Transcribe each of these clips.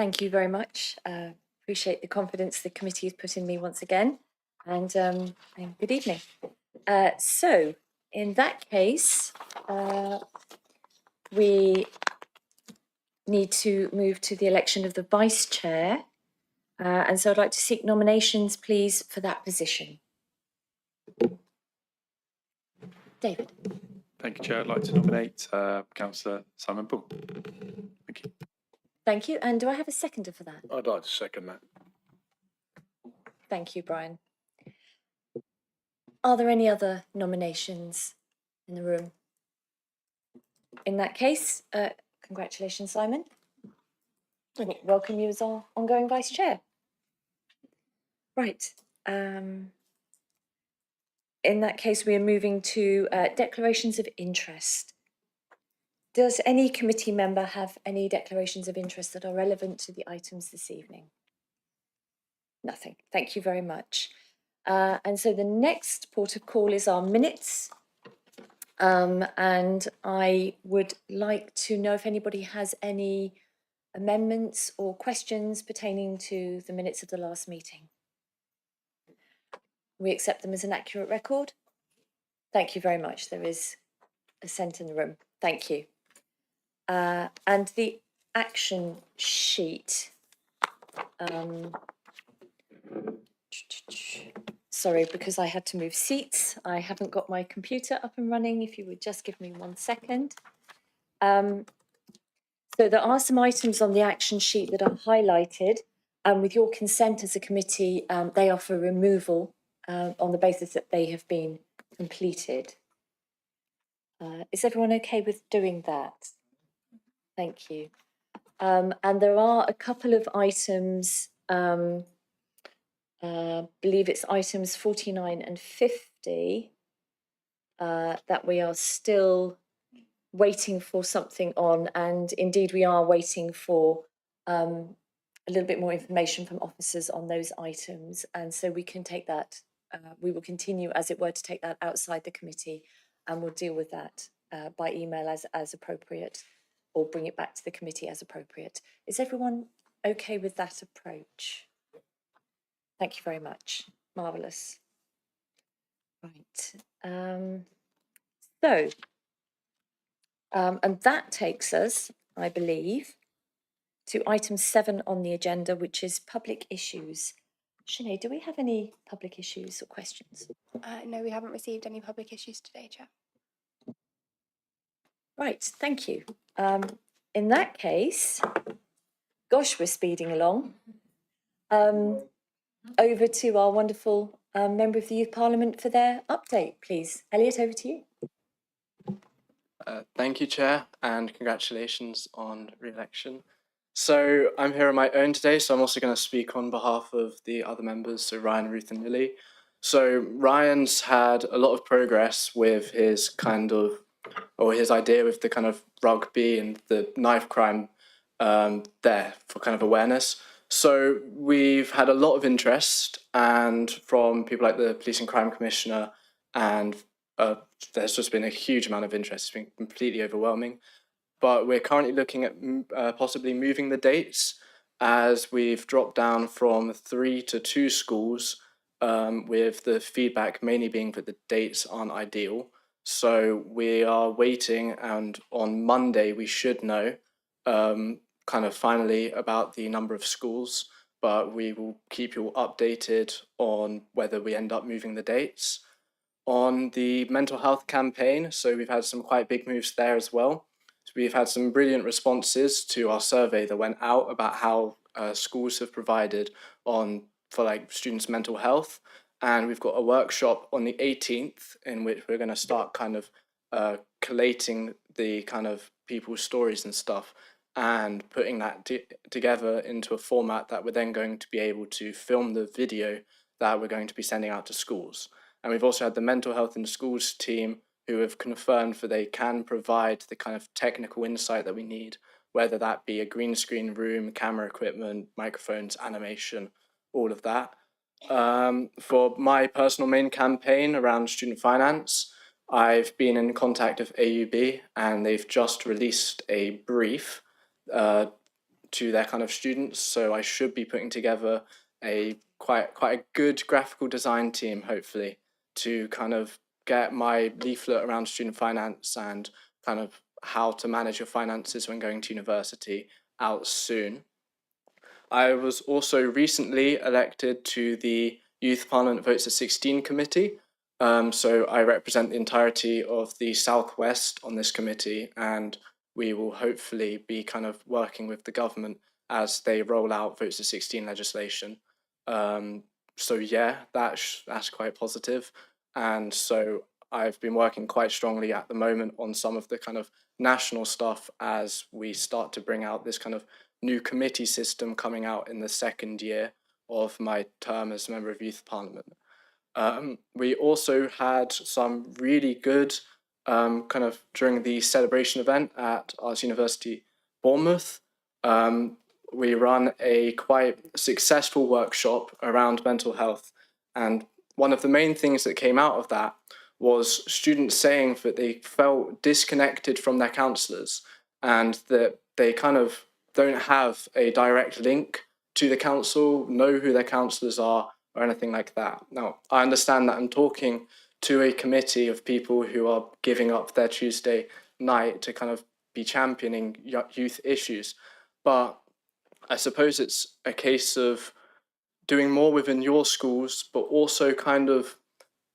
Thank you very much. Appreciate the confidence the committee has put in me once again, and good evening. So, in that case, we need to move to the election of the vice chair, and so I'd like to seek nominations, please, for that position. David. Thank you, Chair. I'd like to nominate Councillor Simon Bull. Thank you. Thank you. And do I have a seconder for that? I'd like to second that. Thank you, Brian. Are there any other nominations in the room? In that case, congratulations, Simon. And welcome you as our ongoing vice chair. Right. In that case, we are moving to declarations of interest. Does any committee member have any declarations of interest that are relevant to the items this evening? Nothing. Thank you very much. And so the next port of call is our minutes. And I would like to know if anybody has any amendments or questions pertaining to the minutes of the last meeting. We accept them as an accurate record. Thank you very much. There is assent in the room. Thank you. And the action sheet. Sorry, because I had to move seats. I haven't got my computer up and running. If you would just give me 1 second. So there are some items on the action sheet that are highlighted, and with your consent as a committee, they are for removal on the basis that they have been completed. Is everyone okay with doing that? Thank you. And there are a couple of items, believe it's items 49 and 50, that we are still waiting for something on, and indeed we are waiting for a little bit more information from officers on those items, and so we can take that, we will continue as it were to take that outside the committee, and we'll deal with that by email as appropriate, or bring it back to the committee as appropriate. Is everyone okay with that approach? Thank you very much. Marvellous. Right. And that takes us, I believe, to item 7 on the agenda, which is public issues. Sinead, do we have any public issues or questions? No, we haven't received any public issues today, Chair. Right, thank you. In that case, gosh, we're speeding along. Over to our wonderful Member of the Youth Parliament for their update, please. Elliot, over to you. Thank you, Chair, and congratulations on re-election. So I'm here on my own today, so I'm also going to speak on behalf of the other members, so Ryan, Ruth and Lily. So Ryan's had a lot of progress with his his idea with the kind of rugby and the knife crime there for kind of awareness. So we've had a lot of interest, and from people like the Police and Crime Commissioner, and there's just been a huge amount of interest. It's been completely overwhelming. But we're currently looking at possibly moving the dates, as we've dropped down from 3 to 2 schools, with the feedback mainly being that the dates aren't ideal. So we are waiting, and on Monday we should know kind of finally about the number of schools, but we will keep you all updated on whether we end up moving the dates. On the mental health campaign, so we've had some quite big moves there as well. So we've had some brilliant responses to our survey that went out about how schools have provided for like students' mental health, and we've got a workshop on the 18th in which we're going to start kind of collating the kind of people's stories and stuff, and putting that together into a format that we're then going to be able to film the video that we're going to be sending out to schools. And we've also had the mental health in schools team who have confirmed that they can provide the kind of technical insight that we need, whether that be a green screen room, camera equipment, microphones, animation, all of that. For my personal main campaign around student finance, I've been in contact with AUB, and they've just released a brief to their kind of students. So I should be putting together a quite a good graphical design team, hopefully, to kind of get my leaflet around student finance and kind of how to manage your finances when going to university out soon. I was also recently elected to the Youth Parliament Votes at 16 committee. So I represent the entirety of the Southwest on this committee, and we will hopefully be kind of working with the government as they roll out Votes at 16 legislation. So yeah, that's quite positive. And so I've been working quite strongly at the moment on some of the kind of national stuff as we start to bring out this kind of new committee system coming out in the second year of my term as member of Youth Parliament. We also had some really good kind of during the celebration event at Arts University Bournemouth. We run a quite successful workshop around mental health, and one of the main things that came out of that was students saying that they felt disconnected from their counsellors and that they kind of don't have a direct link to the council, know who their counsellors are, or anything like that. Now, I understand that I'm talking to a committee of people who are giving up their Tuesday night to kind of be championing youth issues, but I suppose it's a case of doing more within your schools, but also kind of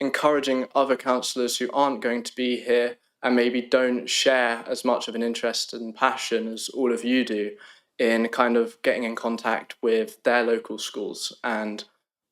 encouraging other counsellors who aren't going to be here and maybe don't share as much of an interest and passion as all of you do in kind of getting in contact with their local schools. And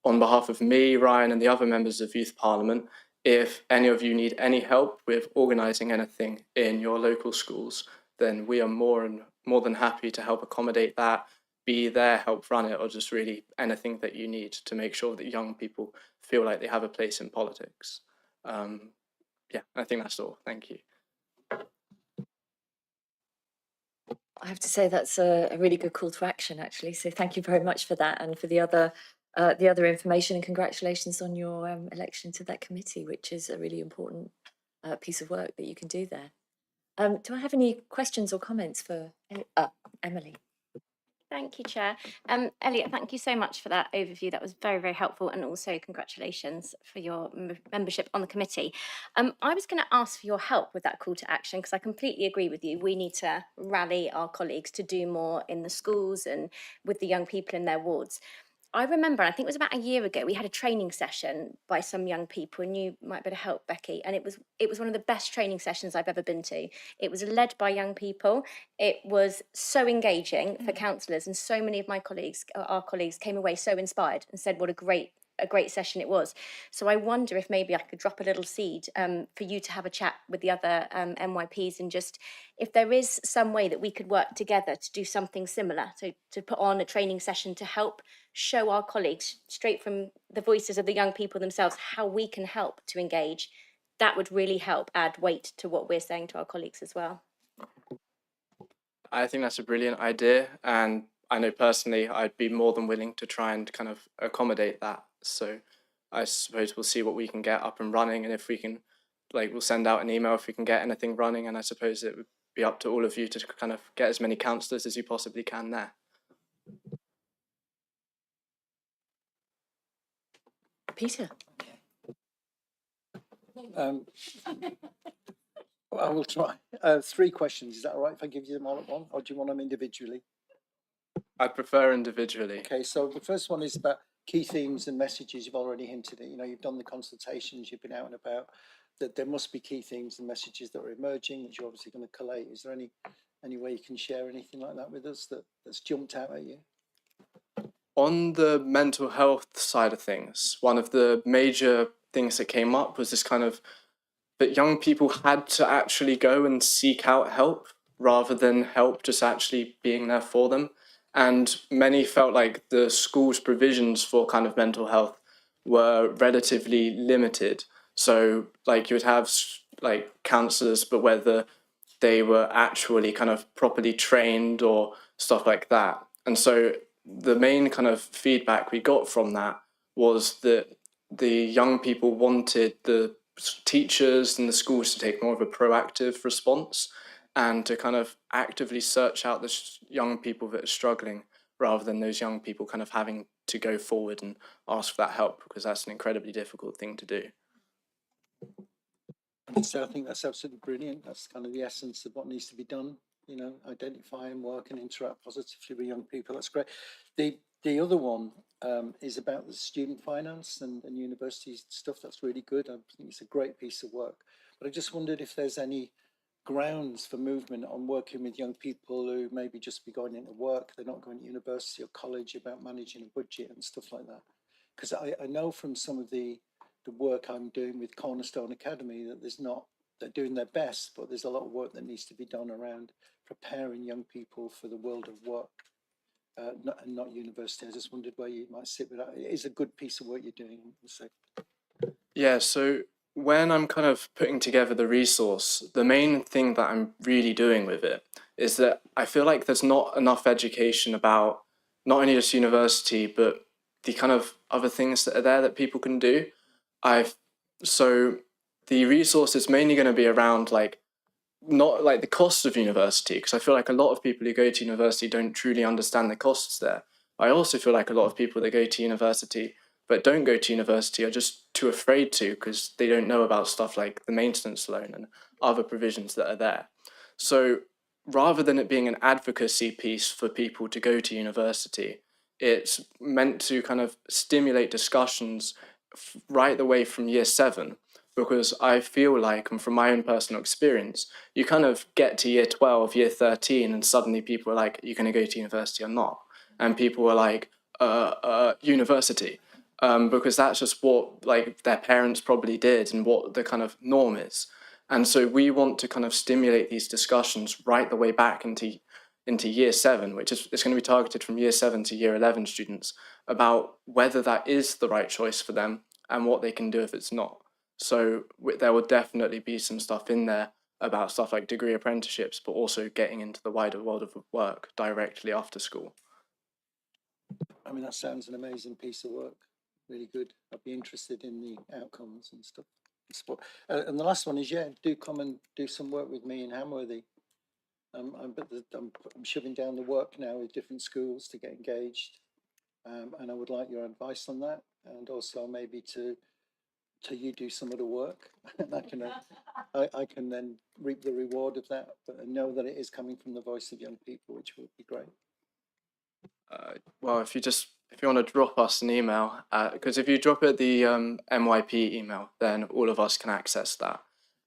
on behalf of me, Ryan, and the other members of Youth Parliament, if any of you need any help with organising anything in your local schools, then we are more than happy to help accommodate that, be there, help run it, or just really anything that you need to make sure that young people feel like they have a place in politics. Yeah, I think that's all. Thank you. I have to say that's a really good call to action, actually. So thank you very much for that and for the other information, and congratulations on your election to that committee, which is a really important piece of work that you can do there. Do I have any questions or comments for Emily? Thank you, Chair. Elliot, thank you so much for that overview. That was very, very helpful. And also congratulations for your membership on the committee. I was going to ask for your help with that call to action, because I completely agree with you. We need to rally our colleagues to do more in the schools and with the young people in their wards. I remember, I think it was about a year ago, we had a training session by some young people, and you might better help, Becky. And it was one of the best training sessions I've ever been to. It was led by young people. It was so engaging for counsellors, and so many of our colleagues came away so inspired and said what a great session it was. So I wonder if maybe I could drop a little seed for you to have a chat with the other MYPs, and just if there is some way that we could work together to do something similar, so to put on a training session to help show our colleagues straight from the voices of the young people themselves how we can help to engage. That would really help add weight to what we're saying to our colleagues as well. I think that's a brilliant idea, and I know personally I'd be more than willing to try and kind of accommodate that. So I suppose we'll see what we can get up and running, and if we can, we'll send out an email if we can get anything running, and I suppose it would be up to all of you to kind of get as many counsellors as you possibly can there. Peter. I will try. 3 questions. Is that all right if I give you them all at once, or do you want them individually? I'd prefer individually. Okay, so the first one is about key themes and messages. You've already hinted at, you've done the consultations, you've been out and about, that there must be key themes and messages that are emerging, which you're obviously going to collate. Is there any way you can share anything like that with us that's jumped out at you? On the mental health side of things, one of the major things that came up was this kind of that young people had to actually go and seek out help rather than help just actually being there for them. And many felt like the school's provisions for kind of mental health were relatively limited. So you would have counsellors, but whether they were actually kind of properly trained or stuff like that. And so the main kind of feedback we got from that was that the young people wanted the teachers and the schools to take more of a proactive response and to kind of actively search out the young people that are struggling, rather than those young people kind of having to go forward and ask for that help, because that's an incredibly difficult thing to do. So I think that's absolutely brilliant. That's kind of the essence of what needs to be done. You know, identify and work and interact positively with young people. That's great. The other one is about the student finance and university stuff. That's really good. I think it's a great piece of work. But I just wondered if there's any grounds for movement on working with young people who maybe just be going into work, they're not going to university or college, about managing a budget and stuff like that. Because I know from some of the work I'm doing with Cornerstone Academy that they're doing their best, but there's a lot of work that needs to be done around preparing young people for the world of work, not university. I just wondered where you might sit with that. It is a good piece of work you're doing. So. Yeah, so when I'm kind of putting together the resource, the main thing that I'm really doing with it is that I feel like there's not enough education about not only just university, but the kind of other things that are there that people can do. So the resource is mainly going to be around like, not like the cost of university, because I feel like a lot of people who go to university don't truly understand the costs there. I also feel like a lot of people that go to university but don't go to university are just too afraid to, because they don't know about stuff like the maintenance loan and other provisions that are there. So rather than it being an advocacy piece for people to go to university, it's meant to kind of stimulate discussions right the way from year 7, because I feel like, and from my own personal experience, you kind of get to year 12, year 13, and suddenly people are like, you're going to go to university or not? And people are like, university. Because that's just what like their parents probably did and what the kind of norm is. And so we want to kind of stimulate these discussions right the way back into year 7, which is, it's going to be targeted from year 7 to year 11 students, about whether that is the right choice for them and what they can do if it's not. So there will definitely be some stuff in there about stuff like degree apprenticeships, but also getting into the wider world of work directly after school. I mean, that sounds an amazing piece of work. Really good. I'd be interested in the outcomes and stuff. And the last one is, yeah, do come and do some work with me in Hamworthy. I'm shoving down the work now with different schools to get engaged, and I would like your advice on that, and also maybe to you do some of the work, and I can then reap the reward of that, but I know that it is coming from the voice of young people, which would be great. Well, if you want to drop us an email, because if you drop it the MYP email, then all of us can access that.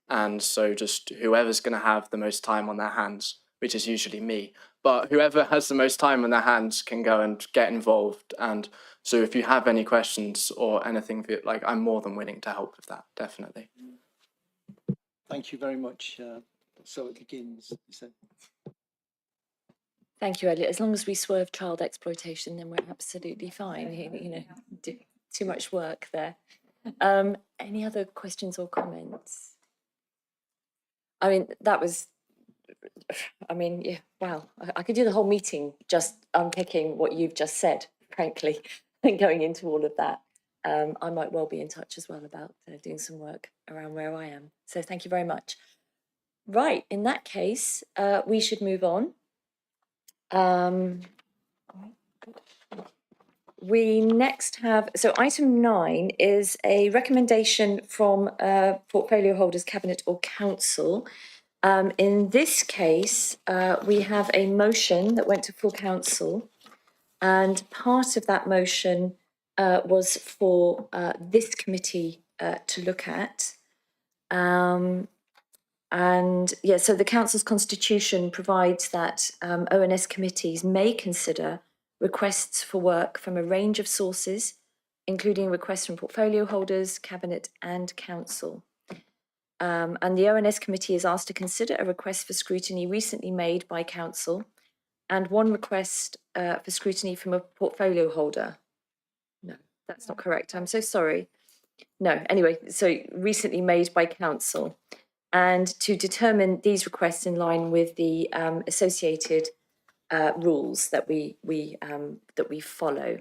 And so just whoever's going to have the most time on their hands, which is usually me, but whoever has the most time on their hands can go and get involved. And so if you have any questions or anything, like, I'm more than willing to help with that, definitely. Thank you very much. So it begins, you said. Thank you, Elliot. As long as we swerve child exploitation, then we're absolutely fine. You know, too much work there. Any other questions or comments? I mean, that was, I mean, yeah, wow. I could do the whole meeting just unpicking what you've just said, frankly, and going into all of that. I might well be in touch as well about doing some work around where I am. So thank you very much. Right, in that case, we should move on. We next have, so item 9 is a recommendation from portfolio holders, cabinet or council. In this case, we have a motion that went to full council, and part of that motion was for this committee to look at. And yeah, so the council's constitution provides that ONS committees may consider requests for work from a range of sources, including requests from portfolio holders, cabinet and council. And the ONS committee is asked to consider a request for scrutiny recently made by council and one request for scrutiny from a portfolio holder. No, that's not correct. I'm so sorry. No, anyway, so recently made by council, and to determine these requests in line with the associated rules that we follow.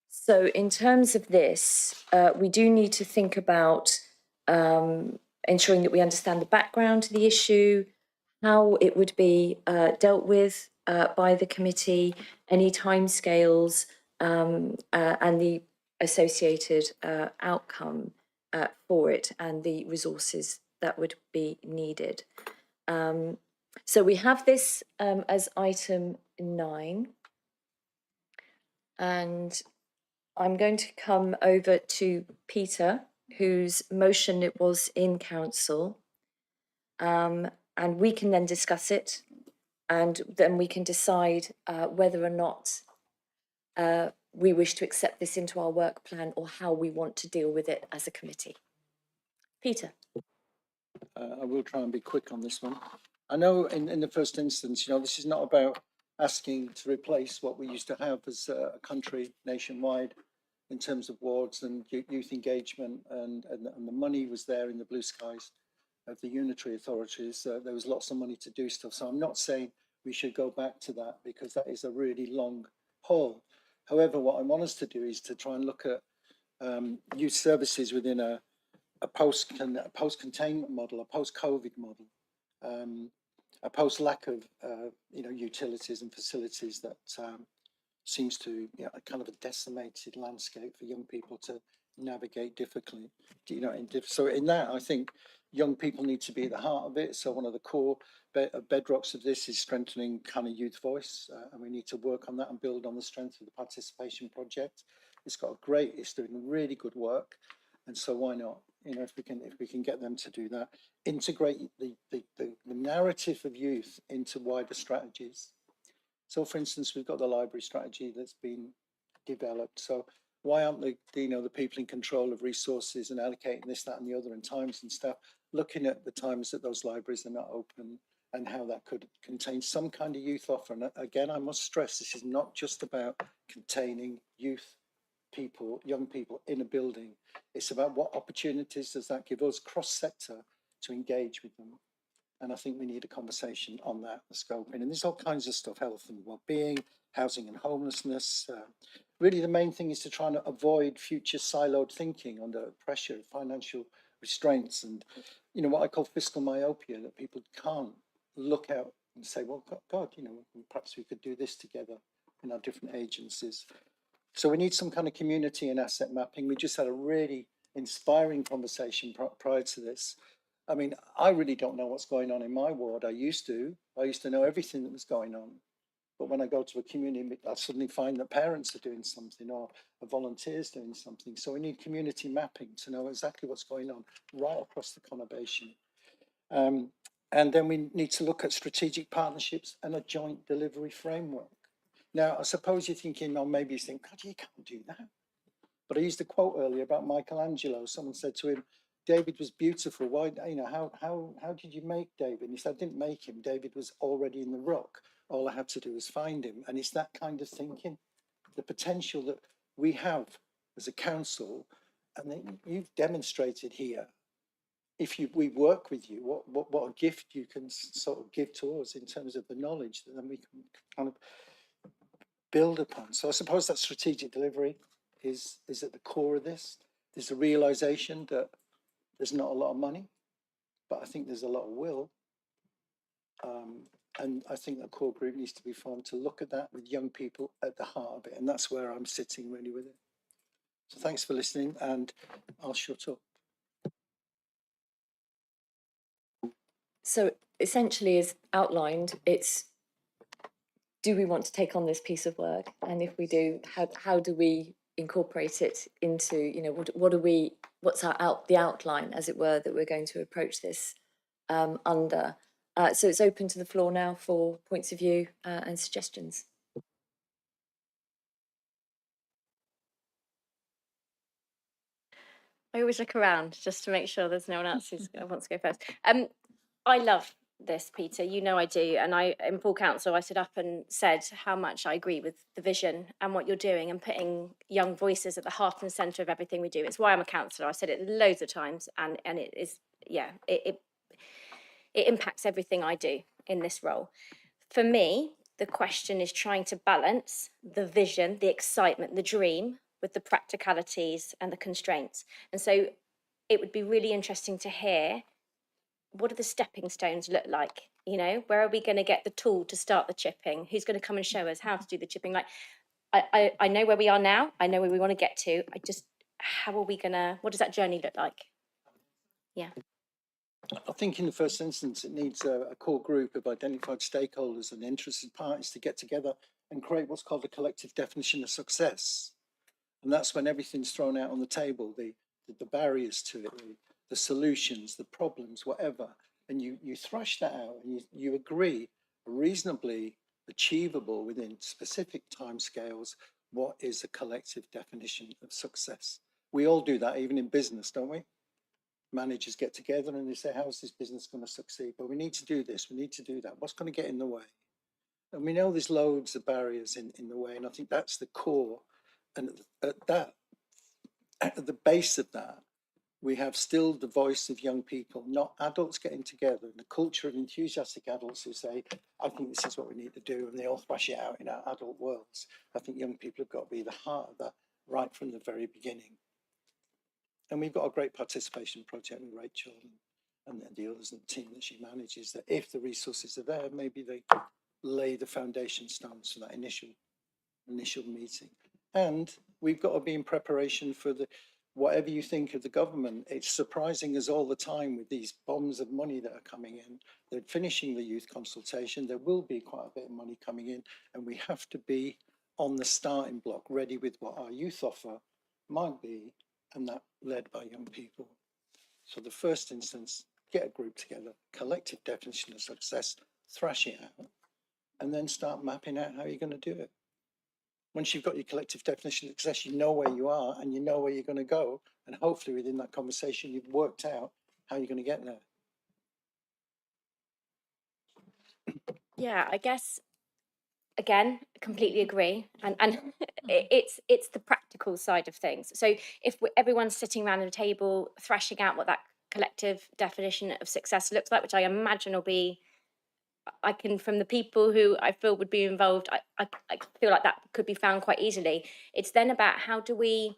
So in terms of this, we do need to think about ensuring that we understand the background to the issue, how it would be dealt with by the committee, any timescales, and the associated outcome for it, and the resources that would be needed. So we have this as item 9, and I'm going to come over to Peter, whose motion it was in council, and we can then discuss it, and then we can decide whether or not we wish to accept this into our work plan or how we want to deal with it as a committee. Peter. I will try and be quick on this one. I know in the first instance, you know, this is not about asking to replace what we used to have as a country nationwide in terms of wards and youth engagement, and the money was there in the blue skies of the unitary authorities. There was lots of money to do stuff. So I'm not saying we should go back to that, because that is a really long haul. However, what I want us to do is to try and look at youth services within a post-containment model, a post-COVID model, a post-lack of utilities and facilities that seems to, kind of a decimated landscape for young people to navigate difficultly. So in that, I think young people need to be at the heart of it. So one of the core bedrocks of this is strengthening kind of youth voice, and we need to work on that and build on the strength of the participation project. It's doing really good work, and so why not? If we can get them to do that, integrate the narrative of youth into wider strategies. So, for instance, we've got the library strategy that's been developed. So why aren't the people in control of resources and allocating this, that, and the other, and times and stuff, looking at the times that those libraries are not open and how that could contain some kind of youth offer? And again, I must stress, this is not just about containing young people in a building. It's about what opportunities does that give us cross-sector to engage with them. And I think we need a conversation on that, the scoping. And there's all kinds of stuff, health and well-being, housing and homelessness. Really, the main thing is to try and avoid future siloed thinking under pressure of financial restraints and, what I call fiscal myopia, that people can't look out and say, well, God, perhaps we could do this together in our different agencies. So we need some kind of community and asset mapping. We just had a really inspiring conversation prior to this. I mean, I really don't know what's going on in my ward. I used to know everything that was going on. But when I go to a community, I suddenly find that parents are doing something or volunteers doing something. So we need community mapping to know exactly what's going on right across the conurbation. And then we need to look at strategic partnerships and a joint delivery framework. Now, I suppose you're thinking, or maybe you think, God, you can't do that. But I used a quote earlier about Michelangelo. Someone said to him, David was beautiful. Why, how did you make David? And he said, I didn't make him. David was already in the rock. All I had to do was find him. And it's that kind of thinking, the potential that we have as a council, and that you've demonstrated here. If we work with you, what a gift you can sort of give to us in terms of the knowledge that then we can kind of build upon. So I suppose that strategic delivery is at the core of this. There's a realization that there's not a lot of money, but I think there's a lot of will. And I think the core group needs to be formed to look at that with young people at the heart of it. And that's where I'm sitting really with it. So thanks for listening, and I'll shut up. So essentially, as outlined, it's, do we want to take on this piece of work? And if we do, how do we incorporate it into, what's the outline, as it were, that we're going to approach this under? So it's open to the floor now for points of view and suggestions. I always look around just to make sure there's no one else who wants to go first. I love this, Peter. You know I do. And in full council, I stood up and said how much I agree with the vision and what you're doing and putting young voices at the heart and centre of everything we do. It's why I'm a councillor. I've said it loads of times, and it is, it impacts everything I do in this role. For me, the question is trying to balance the vision, the excitement, the dream with the practicalities and the constraints. And so it would be really interesting to hear what do the stepping stones look like? You know, where are we going to get the tool to start the chipping? Who's going to come and show us how to do the chipping? Like, I know where we are now. I know where we want to get to. How are we going to, what does that journey look like? Yeah. I think in the first instance, it needs a core group of identified stakeholders and interested parties to get together and create what's called a collective definition of success. And that's when everything's thrown out on the table, the barriers to it, the solutions, the problems, whatever. And you thrash that out and you agree reasonably achievable within specific timescales what is a collective definition of success. We all do that, even in business, don't we? Managers get together and they say, how's this business going to succeed? But we need to do this, we need to do that. What's going to get in the way? And we know there's loads of barriers in the way, and I think that's the core. And at the base of that, we have still the voice of young people, not adults getting together, and a culture of enthusiastic adults who say, I think this is what we need to do, and they all thrash it out in our adult worlds. I think young people have got to be the heart of that right from the very beginning. And we've got a great participation project with Rachel and the others in the team that she manages, that if the resources are there, maybe they could lay the foundation stones for that initial meeting. And we've got to be in preparation for whatever you think of the government. It's surprising us all the time with these bombs of money that are coming in. They're finishing the youth consultation. There will be quite a bit of money coming in, and we have to be on the starting block, ready with what our youth offer might be, and that led by young people. So the first instance, get a group together, collective definition of success, thrash it out, and then start mapping out how you're going to do it. Once you've got your collective definition of success, you know where you are and you know where you're going to go. And hopefully within that conversation, you've worked out how you're going to get there. Yeah, I guess, again, completely agree. And it's the practical side of things. So if everyone's sitting around the table, thrashing out what that collective definition of success looks like, which I imagine will be, I can, from the people who I feel would be involved, I feel like that could be found quite easily. It's then about how do we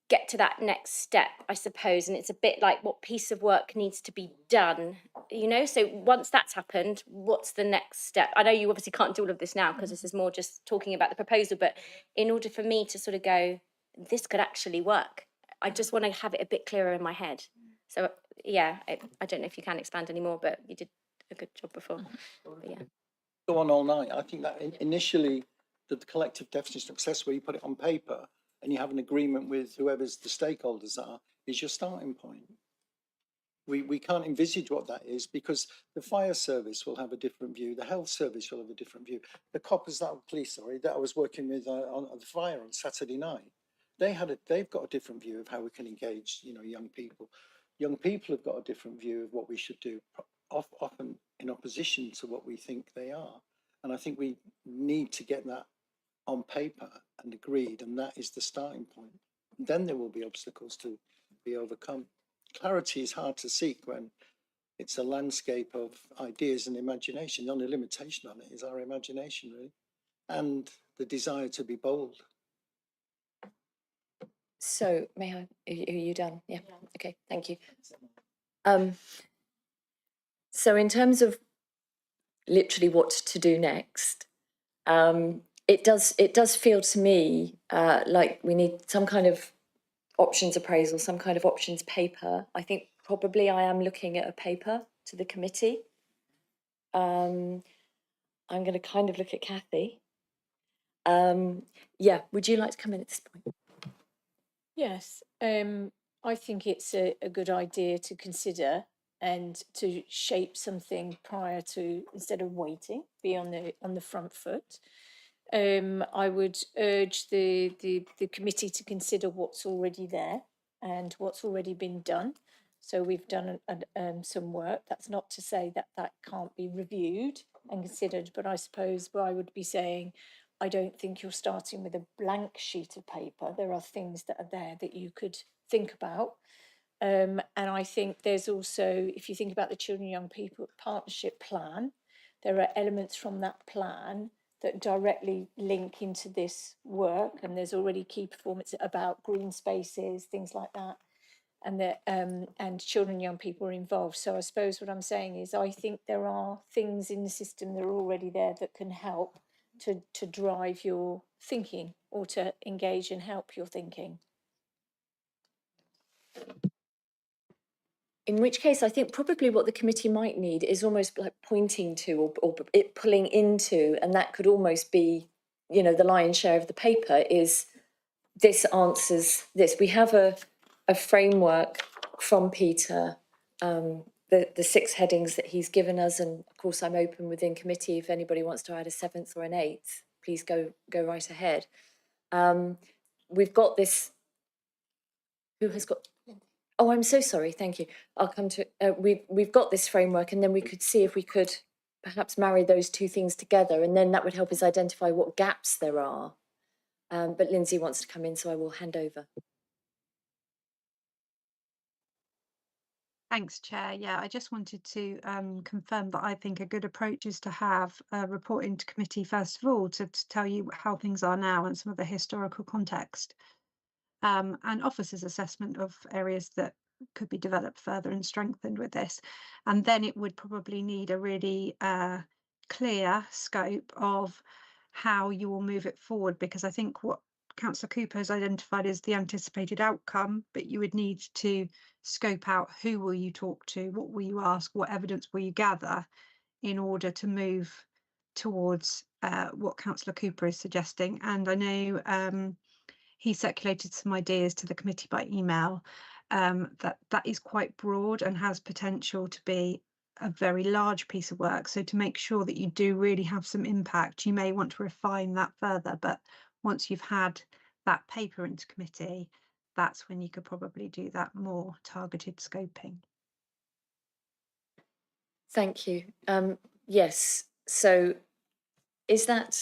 get to that next step, I suppose. And it's a bit like what piece of work needs to be done, you know? So once that's happened, what's the next step? I know you obviously can't do all of this now because this is more just talking about the proposal, but in order for me to sort of go, this could actually work, I just want to have it a bit clearer in my head. So yeah, I don't know if you can expand any more, but you did a good job before. But yeah. Go on all night. I think that initially the collective definition of success, where you put it on paper and you have an agreement with whoever's the stakeholders are, is your starting point. We can't envisage what that is because the fire service will have a different view, the health service will have a different view. The coppers, police, that I was working with on the fire on Saturday night, they've got a different view of how we can engage, young people. Young people have got a different view of what we should do, often in opposition to what we think they are. And I think we need to get that on paper and agreed, and that is the starting point. Then there will be obstacles to be overcome. Clarity is hard to seek when it's a landscape of ideas and imagination. The only limitation on it is our imagination, really, and the desire to be bold. So may I, are you done? Yeah. Okay, thank you. So in terms of literally what to do next, it does feel to me like we need some kind of options appraisal, some kind of options paper. I think probably I am looking at a paper to the committee. I'm going to kind of look at Kathy. Yeah, would you like to come in at this point? Yes, I think it's a good idea to consider and to shape something prior to, instead of waiting, be on the front foot. I would urge the committee to consider what's already there and what's already been done. So we've done some work. That's not to say that can't be reviewed and considered, but I suppose I would be saying, I don't think you're starting with a blank sheet of paper. There are things that are there that you could think about. And I think there's also, if you think about the Children and Young People Partnership Plan, there are elements from that plan that directly link into this work. And there's already key performance about green spaces, things like that. and that and children and young people are involved. So I suppose what I'm saying is I think there are things in the system that are already there that can help to drive your thinking or to engage and help your thinking. In which case, I think probably what the committee might need is almost like pointing to or it pulling into, and that could almost be, you know, the lion's share of the paper is this answers this. We have a framework from Peter, the 6 headings that he's given us, and of course I'm open within committee if anybody wants to add a 7th or an 8th, please go right ahead. We've got this. Who has got? Oh, I'm so sorry. Thank you. I'll come to. We've got this framework, and then we could see if we could perhaps marry those 2 things together, and then that would help us identify what gaps there are. But Lindsay wants to come in, so I will hand over. Thanks, Chair. Yeah, I just wanted to confirm that I think a good approach is to have a report into committee first of all to tell you how things are now and some of the historical context, and officers' assessment of areas that could be developed further and strengthened with this. And then it would probably need a really clear scope of how you will move it forward, because I think what Councillor Cooper has identified is the anticipated outcome, but you would need to scope out who will you talk to, what will you ask, what evidence will you gather in order to move towards what Councillor Cooper is suggesting. And I know he circulated some ideas to the committee by email that is quite broad and has potential to be a very large piece of work. So to make sure that you do really have some impact, you may want to refine that further. But once you've had that paper into committee, that's when you could probably do that more targeted scoping. Thank you. Yes. So, is that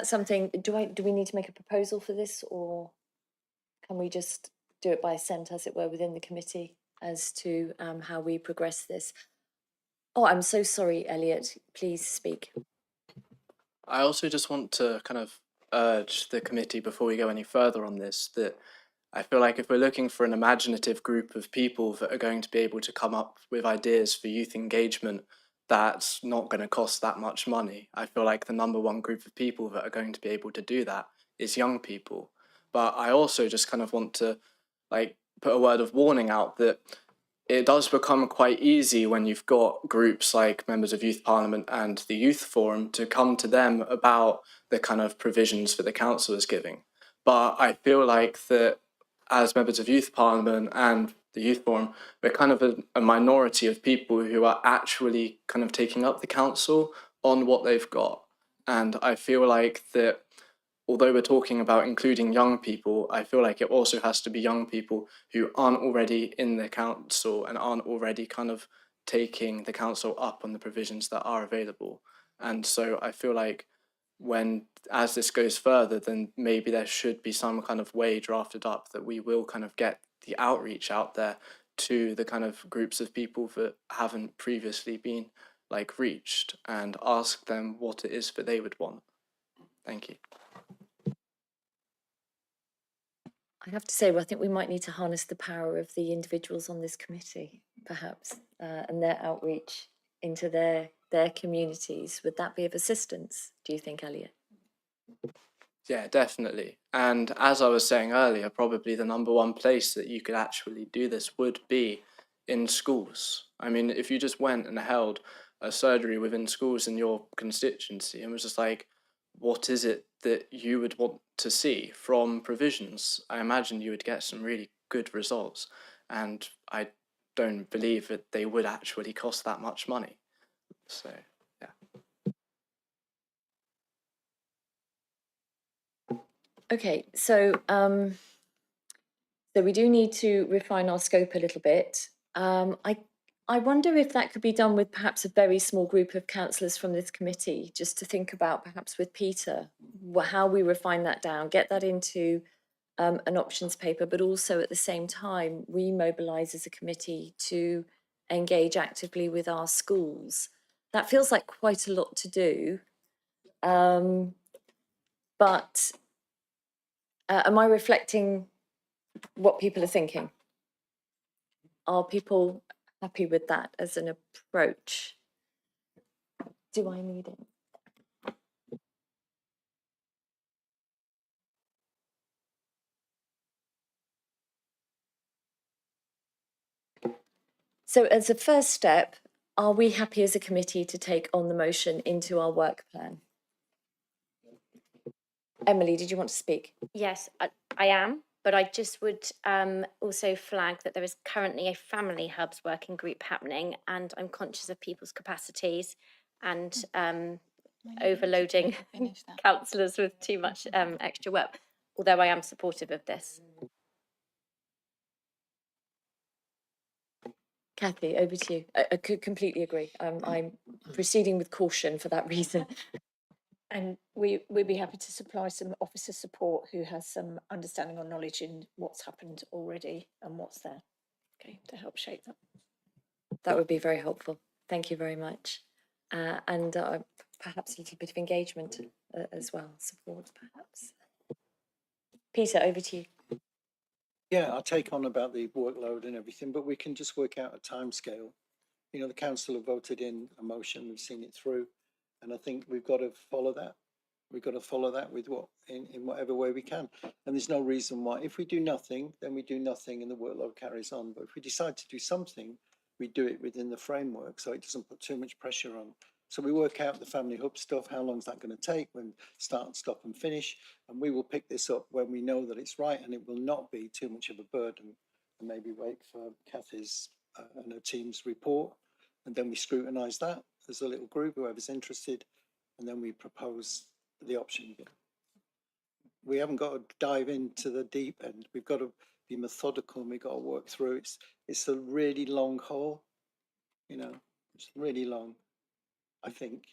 something? Do we need to make a proposal for this, or can we just do it by assent, as it were, within the committee as to how we progress this? Oh, I'm so sorry, Elliot. Please speak. I also just want to kind of urge the committee before we go any further on this that I feel like if we're looking for an imaginative group of people that are going to be able to come up with ideas for youth engagement, that's not going to cost that much money. I feel like the number one group of people that are going to be able to do that is young people. But I also just kind of want to like put a word of warning out that it does become quite easy when you've got groups like Members of Youth Parliament and the Youth Forum to come to them about the kind of provisions that the council is giving. But I feel like that as Members of Youth Parliament and the Youth Forum, we're kind of a minority of people who are actually kind of taking up the council on what they've got. And I feel like that although we're talking about including young people, I feel like it also has to be young people who aren't already in the council and aren't already kind of taking the council up on the provisions that are available. And so I feel like as this goes further, then maybe there should be some kind of way drafted up that we will kind of get the outreach out there to the kind of groups of people that haven't previously been like reached and ask them what it is that they would want. Thank you. I have to say, well, I think we might need to harness the power of the individuals on this committee, perhaps, and their outreach into their communities. Would that be of assistance, do you think, Elliot? Yeah, definitely. And as I was saying earlier, probably the number one place that you could actually do this would be in schools. I mean, if you just went and held a surgery within schools in your constituency and was just like, what is it that you would want to see from provisions? I imagine you would get some really good results. And I don't believe that they would actually cost that much money. So, yeah. Okay, so so we do need to refine our scope a little bit. I wonder if that could be done with perhaps a very small group of councillors from this committee, just to think about perhaps with Peter, how we refine that down, get that into an options paper, but also at the same time, we mobilise as a committee to engage actively with our schools. That feels like quite a lot to do. But am I reflecting what people are thinking? Are people happy with that as an approach? Do I need it? So as a first step, are we happy as a committee to take on the motion into our work plan? Emily, did you want to speak? Yes, I am, but I just would also flag that there is currently a family hubs working group happening, and I'm conscious of people's capacities and overloading councillors with too much extra work, although I am supportive of this. Kathy, over to you. I could completely agree. I'm proceeding with caution for that reason. And we'd be happy to supply some officer support who has some understanding or knowledge in what's happened already and what's there, okay, to help shape that. That would be very helpful. Thank you very much. And perhaps a little bit of engagement as well, support perhaps. Peter, over to you. Yeah, I take on about the workload and everything, but we can just work out a timescale. You know, the council have voted in a motion, we've seen it through, and I think we've got to follow that. We've got to follow that with in whatever way we can. And there's no reason why, if we do nothing, then we do nothing and the workload carries on. But if we decide to do something, we do it within the framework so it doesn't put too much pressure on. So we work out the family hub stuff, how long is that going to take, when start, stop and finish. And we will pick this up when we know that it's right and it will not be too much of a burden. And maybe wait for Kathy's and her team's report. And then we scrutinise that as a little group, whoever's interested. And then we propose the option. We haven't got to dive into the deep end. We've got to be methodical and we've got to work through. It's a really long haul, you know, it's really long, I think.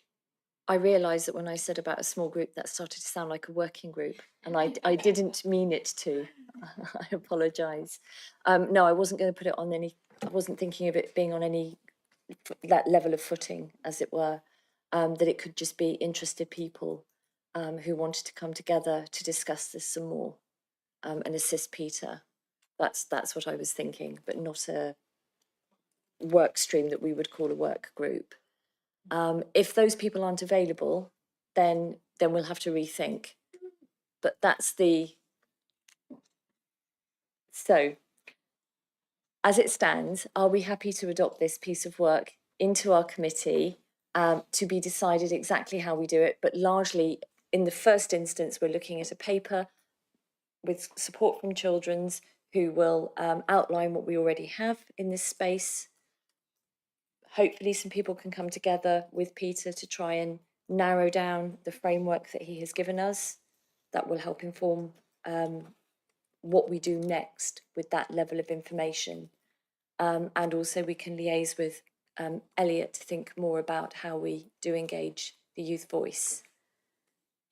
I realised that when I said about a small group, that started to sound like a working group, and I didn't mean it to. I apologise. No, I wasn't going to put it on any. I wasn't thinking of it being on any that level of footing, as it were. That it could just be interested people who wanted to come together to discuss this some more and assist Peter. That's what I was thinking, but not a work stream that we would call a work group. If those people aren't available, then we'll have to rethink. But that's the... So, as it stands, are we happy to adopt this piece of work into our committee to be decided exactly how we do it? But largely, in the first instance, we're looking at a paper with support from Children's who will outline what we already have in this space. Hopefully some people can come together with Peter to try and narrow down the framework that he has given us. That will help inform what we do next with that level of information. And also we can liaise with Elliot to think more about how we do engage the youth voice.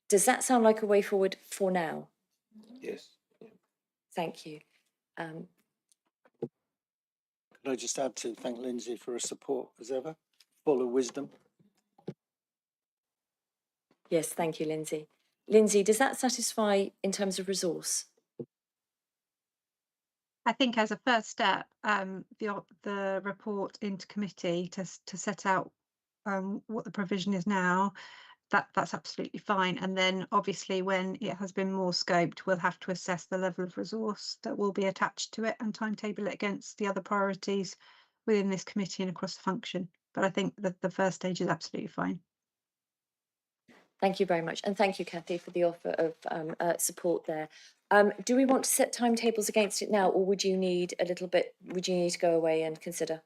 Does that sound like a way forward for now? Yes. Thank you. Could I just add to thank Lindsay for her support as ever, full of wisdom. Yes, thank you, Lindsay. Lindsay, does that satisfy in terms of resource? I think as a first step, the report into committee to set out what the provision is now, that's absolutely fine. And then obviously when it has been more scoped, we'll have to assess the level of resource that will be attached to it and timetable it against the other priorities within this committee and across the function. But I think that the first stage is absolutely fine. Thank you very much. And thank you, Kathy, for the offer of support there. Do we want to set timetables against it now, or would you need to go away and consider?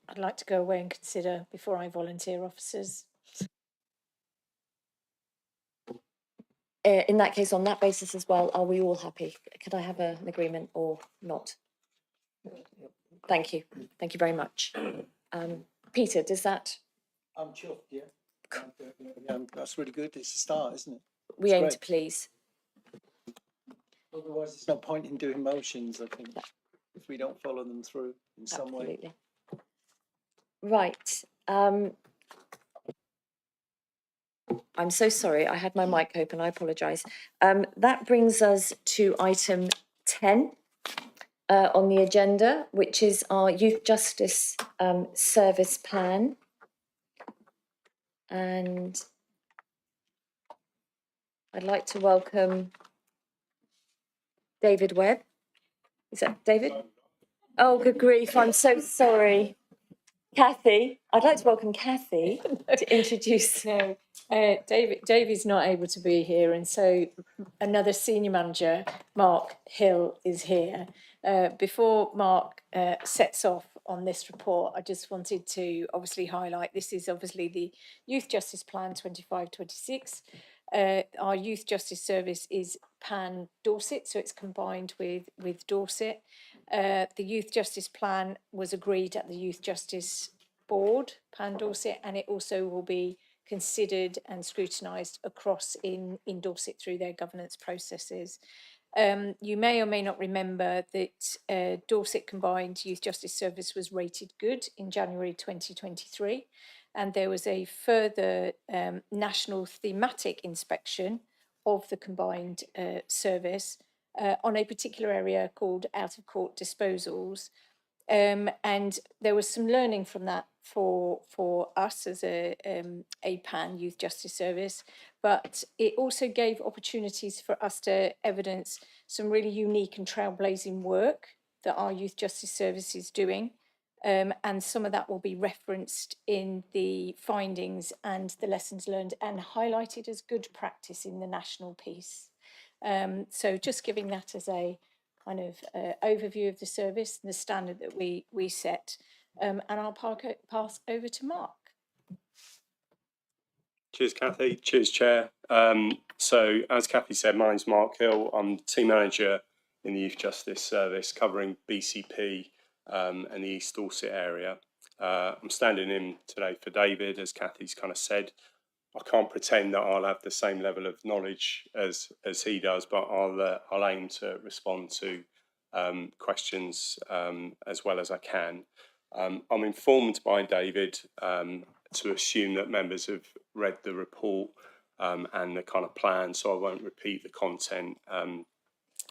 I'd like to go away and consider before I volunteer officers. In that case, on that basis as well, are we all happy? Could I have an agreement or not? Thank you. Thank you very much. Peter, does that... I'm chuffed, yeah. That's really good. It's a start, isn't it? We aim to please. Otherwise, there's no point in doing motions, I think, if we don't follow them through in some way. Absolutely. Right. I'm so sorry, I had my mic open, I apologise. That brings us to item 10, on the agenda, which is our Youth Justice Service Plan. And I'd like to welcome David Webb. Is that David? Oh, good grief, I'm so sorry. Kathy, I'd like to welcome Kathy to introduce. No, David's not able to be here, and so another senior manager, Mark Hill, is here. Before Mark sets off on this report, I just wanted to obviously highlight this is obviously the Youth Justice Plan 25-26. Our Youth Justice Service is Pan Dorset, so it's combined with Dorset. The Youth Justice Plan was agreed at the Youth Justice Board, Pan Dorset, and it also will be considered and scrutinised across in Dorset through their governance processes. You may or may not remember that Dorset Combined Youth Justice Service was rated good in January 2023, and there was a further national thematic inspection of the combined service on a particular area called out-of-court disposals. And there was some learning from that for us as a PAN Youth Justice Service, but it also gave opportunities for us to evidence some really unique and trailblazing work that our Youth Justice Service is doing. And some of that will be referenced in the findings and the lessons learned and highlighted as good practice in the national piece. So just giving that as a kind of overview of the service and the standard that we set. And I'll pass over to Mark. Cheers, Kathy. Cheers, Chair. So, as Kathy said, my name's Mark Hill. I'm Team Manager in the Youth Justice Service, covering BCP and the East Dorset area. I'm standing in today for David, as Kathy's kind of said. I can't pretend that I'll have the same level of knowledge as he does, but I'll aim to respond to questions as well as I can. I'm informed by David to assume that members have read the report and the kind of plan, so I won't repeat the content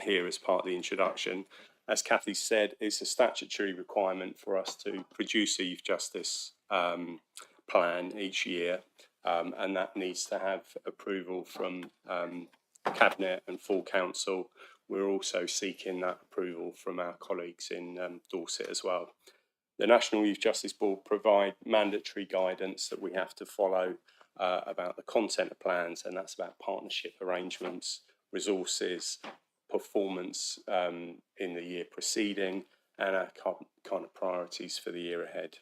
here as part of the introduction. As Kathy said, it's a statutory requirement for us to produce a youth justice plan each year, and that needs to have approval from Cabinet and full council. We're also seeking that approval from our colleagues in Dorset as well. The National Youth Justice Board provide mandatory guidance that we have to follow about the content of plans, and that's about partnership arrangements, resources, performance in the year preceding, and our kind of priorities for the year ahead.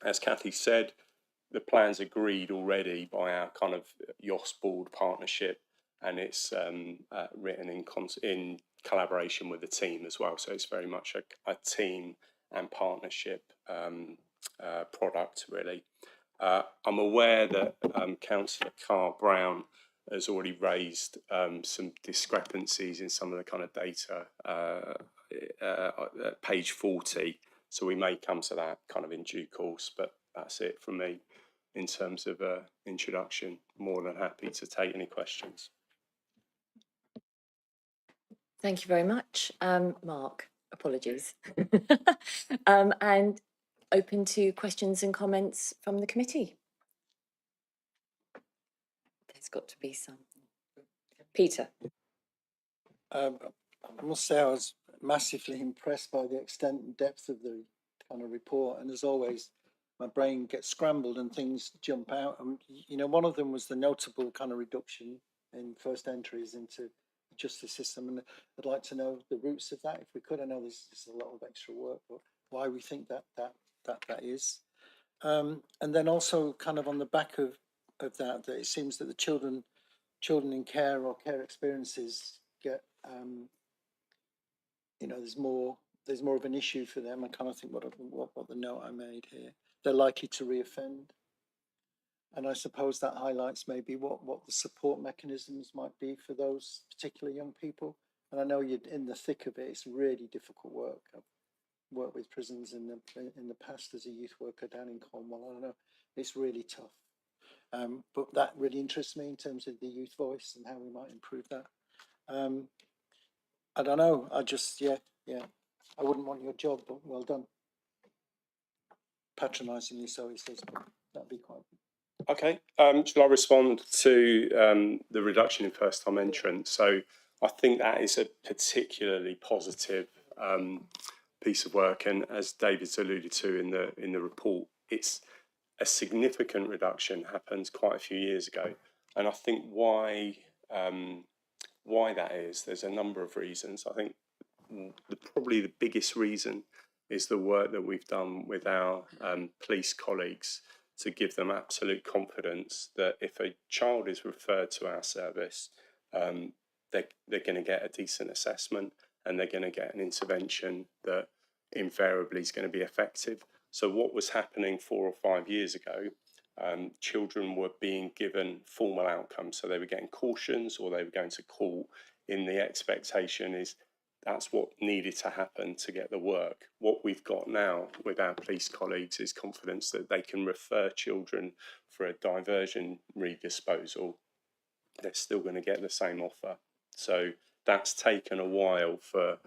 As Kathy said, the plan's agreed already by our kind of YOS board partnership, and it's written in collaboration with the team as well. So it's very much a team and partnership product, really. I'm aware that Councillor Carr-Brown has already raised some discrepancies in some of the kind of data at page 40. So we may come to that kind of in due course, but that's it from me in terms of introduction. More than happy to take any questions. Thank you very much, Mark. Apologies. And open to questions and comments from the committee. There's got to be some. Peter. I must say I was massively impressed by the extent and depth of the kind of report, and as always, my brain gets scrambled and things jump out. And you know, one of them was the notable kind of reduction in first entries into the justice system, and I'd like to know the roots of that if we could. I know this is a lot of extra work, but why we think that is. And then also kind of on the back of that it seems that the children in care or care experiences get you know, there's more of an issue for them. I kind of think what the note I made here, they're likely to reoffend, and I suppose that highlights maybe what the support mechanisms might be for those particular young people. And I know you're in the thick of it. It's really difficult work. I've worked with prisons in the past as a youth worker down in Cornwall. I know it's really tough. But that really interests me in terms of the youth voice and how we might improve that. I don't know. I just, yeah. I wouldn't want your job, but well done. Patronisingly so, he says, but that'd be quite. Okay, shall I respond to the reduction in first-time entrants? So I think that is a particularly positive piece of work, and as David's alluded to in the report, it's a significant reduction happened quite a few years ago, and I think why that is, there's a number of reasons. I think probably the biggest reason is the work that we've done with our police colleagues to give them absolute confidence that if a child is referred to our service, they're going to get a decent assessment and they're going to get an intervention that invariably is going to be effective. So what was happening 4 or 5 years ago, children were being given formal outcomes. So they were getting cautions or they were going to court in the expectation is that's what needed to happen to get the work. What we've got now with our police colleagues is confidence that they can refer children for a diversion redisposal. They're still going to get the same offer. So that's taken a while for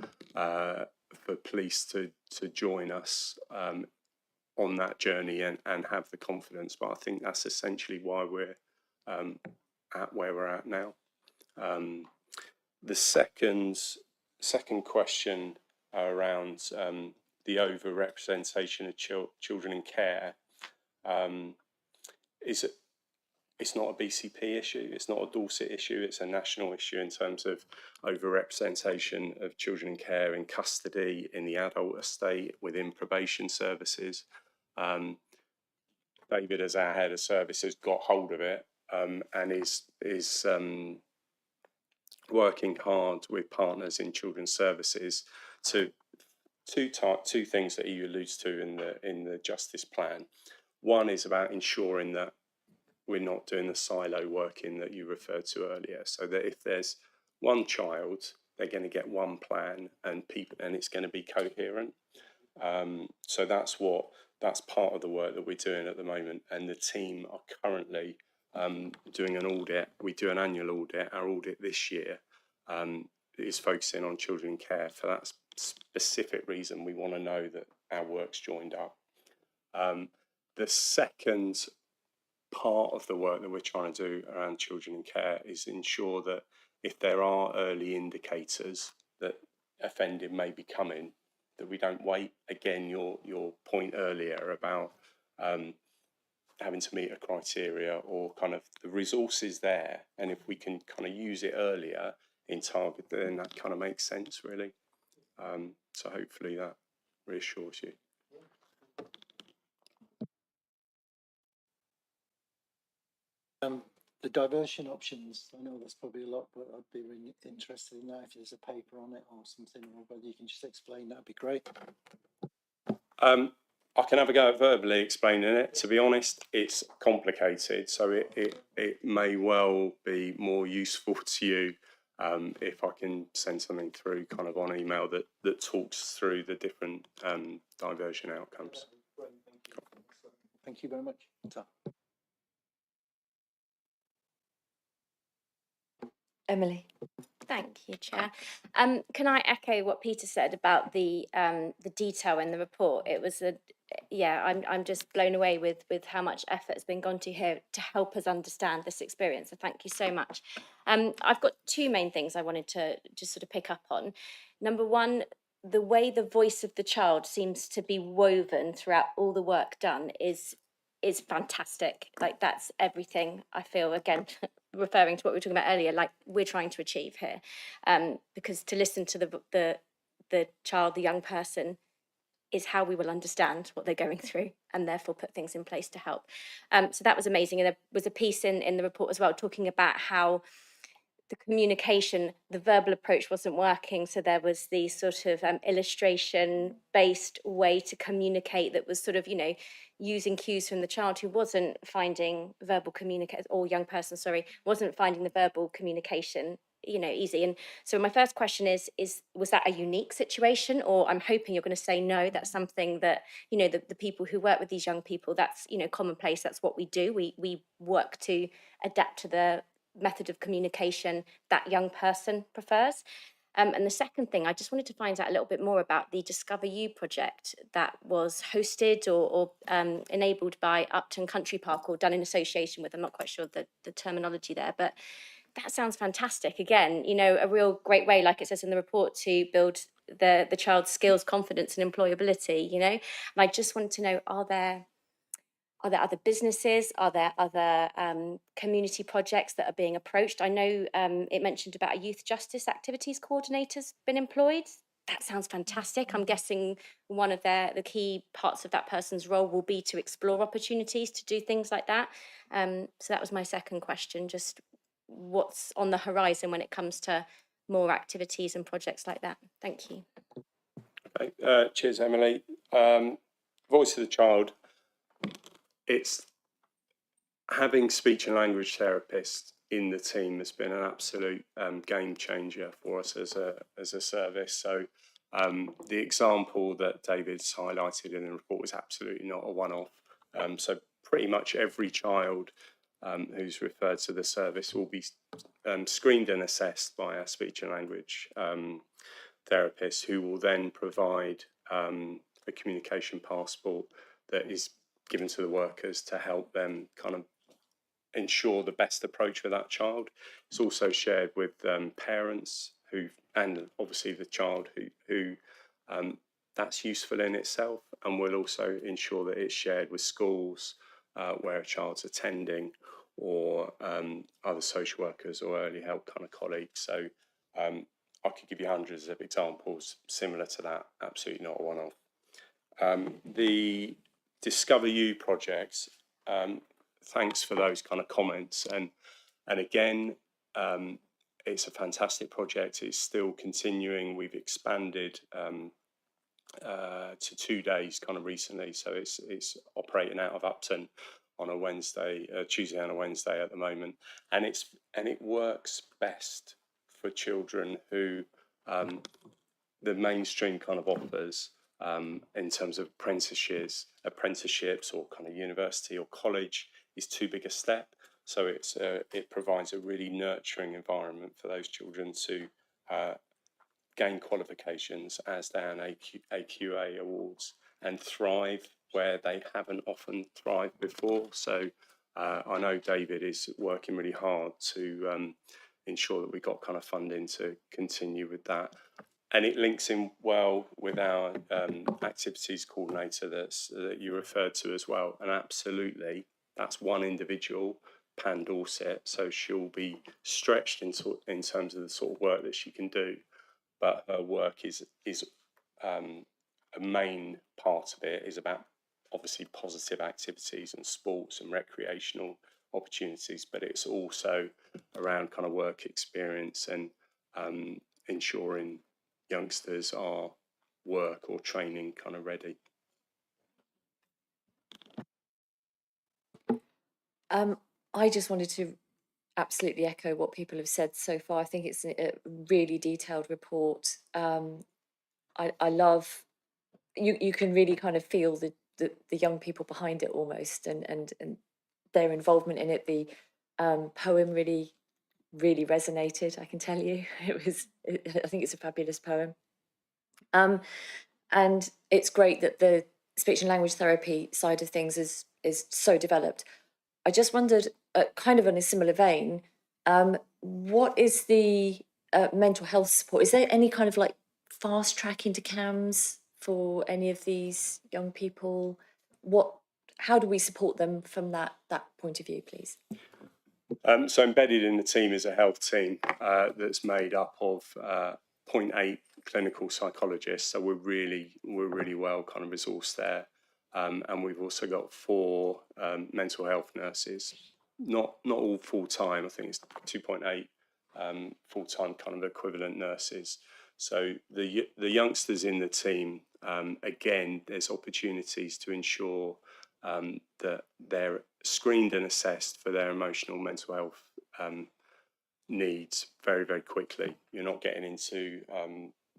police to join us on that journey and have the confidence. But I think that's essentially why we're at where we're at now. The second question around the over-representation of children in care it's not a BCP issue, it's not a Dorset issue, it's a national issue in terms of over-representation of children in care, in custody, in the adult estate, within probation services. David, as our head of services, got hold of it and is working hard with partners in children's services to two things that he alludes to in the justice plan. One is about ensuring that we're not doing the silo working that you referred to earlier, so that if there's one child, they're going to get one plan and it's going to be coherent. So that's part of the work that we're doing at the moment, and the team are currently doing an audit. We do an annual audit. Our audit this year is focusing on children in care for that specific reason. We want to know that our work's joined up. The second part of the work that we're trying to do around children in care is ensure that if there are early indicators that offending may be coming, that we don't wait. Again, your point earlier about having to meet a criteria or kind of the resources there, and if we can kind of use it earlier in target, then that kind of makes sense, really. So hopefully that reassures you. The diversion options, I know that's probably a lot, but I'd be really interested in that if there's a paper on it or something, or whether you can just explain, that'd be great. I can have a go at verbally explaining it. To be honest, it's complicated, so it may well be more useful to you if I can send something through kind of on email that talks through the different diversion outcomes. Thank you very much. Emily. Thank you, Chair. Can I echo what Peter said about the detail in the report? It was I'm just blown away with how much effort has been gone to here to help us understand this experience. So thank you so much. I've got two main things I wanted to just sort of pick up on. Number one, the way the voice of the child seems to be woven throughout all the work done is fantastic. Like, that's everything I feel, again, referring to what we were talking about earlier, like we're trying to achieve here. Because to listen to the child, the young person, is how we will understand what they're going through and therefore put things in place to help. So that was amazing. And there was a piece in the report as well talking about how the communication, the verbal approach wasn't working. So there was the sort of illustration-based way to communicate that was sort of, using cues from the child who wasn't finding verbal communication, or young person, sorry, wasn't finding the verbal communication, easy. And so my first question is was that a unique situation? Or I'm hoping you're going to say no, that's something that, the people who work with these young people, that's, commonplace, that's what we do. We work to adapt to the method of communication that young person prefers. And the second thing, I just wanted to find out a little bit more about the Discover You project that was hosted or enabled by Upton Country Park, or done in association with, I'm not quite sure the terminology there, but that sounds fantastic. Again, you know, a real great way, like it says in the report, to build the child's skills, confidence and employability, you know. And I just wanted to know, are there other businesses? Are there other community projects that are being approached? I know it mentioned about a youth justice activities coordinator's been employed. That sounds fantastic. I'm guessing one of the key parts of that person's role will be to explore opportunities to do things like that. So that was my second question, just what's on the horizon when it comes to more activities and projects like that. Thank you. Okay, cheers, Emily. Voice of the Child. It's having speech and language therapists in the team has been an absolute game changer for us as a service. So the example that David's highlighted in the report was absolutely not a one-off. So pretty much every child who's referred to the service will be screened and assessed by our speech and language therapist, who will then provide a communication passport that is given to the workers to help them kind of ensure the best approach for that child. It's also shared with parents and obviously the child who that's useful in itself, and we'll also ensure that it's shared with schools where a child's attending, or other social workers or early help kind of colleagues. So I could give you hundreds of examples similar to that, absolutely not a one-off. The Discover You projects, thanks for those kind of comments. And again, it's a fantastic project. It's still continuing. We've expanded to 2 days kind of recently. So it's operating out of Upton on a Wednesday, Tuesday and a Wednesday at the moment. And it works best for children who the mainstream kind of offers in terms of apprenticeships or kind of university or college is too big a step. So it provides a really nurturing environment for those children to gain qualifications as they earn AQA awards and thrive where they haven't often thrived before. So I know David is working really hard to ensure that we got kind of funding to continue with that. And it links in well with our activities coordinator that you referred to as well. And absolutely, that's one individual, Pan Dorset, so she'll be stretched in terms of the sort of work that she can do. But her work is a main part of it is about obviously positive activities and sports and recreational opportunities, but it's also around kind of work experience and ensuring youngsters are work or training kind of ready. I just wanted to absolutely echo what people have said so far. I think it's a really detailed report. I love, you can really kind of feel the young people behind it almost, and their involvement in it. The poem really resonated, I can tell you. I think it's a fabulous poem. And it's great that the speech and language therapy side of things is so developed. I just wondered, kind of in a similar vein, what is the mental health support? Is there any kind of like fast track into CAMS for any of these young people? How do we support them from that point of view, please? So embedded in the team is a health team that's made up of 0.8 clinical psychologists. So we're really well kind of resourced there. And we've also got 4 mental health nurses, not all full-time. I think it's 2.8 full-time kind of equivalent nurses. So the youngsters in the team, again, there's opportunities to ensure that they're screened and assessed for their emotional mental health needs very, very quickly. You're not getting into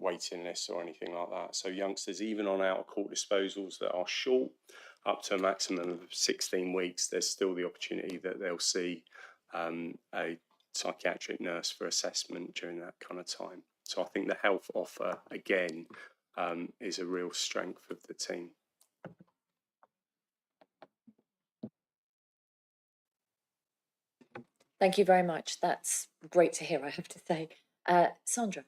waiting lists or anything like that. So youngsters, even on out-of-court disposals that are short, up to a maximum of 16 weeks, there's still the opportunity that they'll see a psychiatric nurse for assessment during that kind of time. So I think the health offer, again, is a real strength of the team. Thank you very much. That's great to hear, I have to say. Sandra.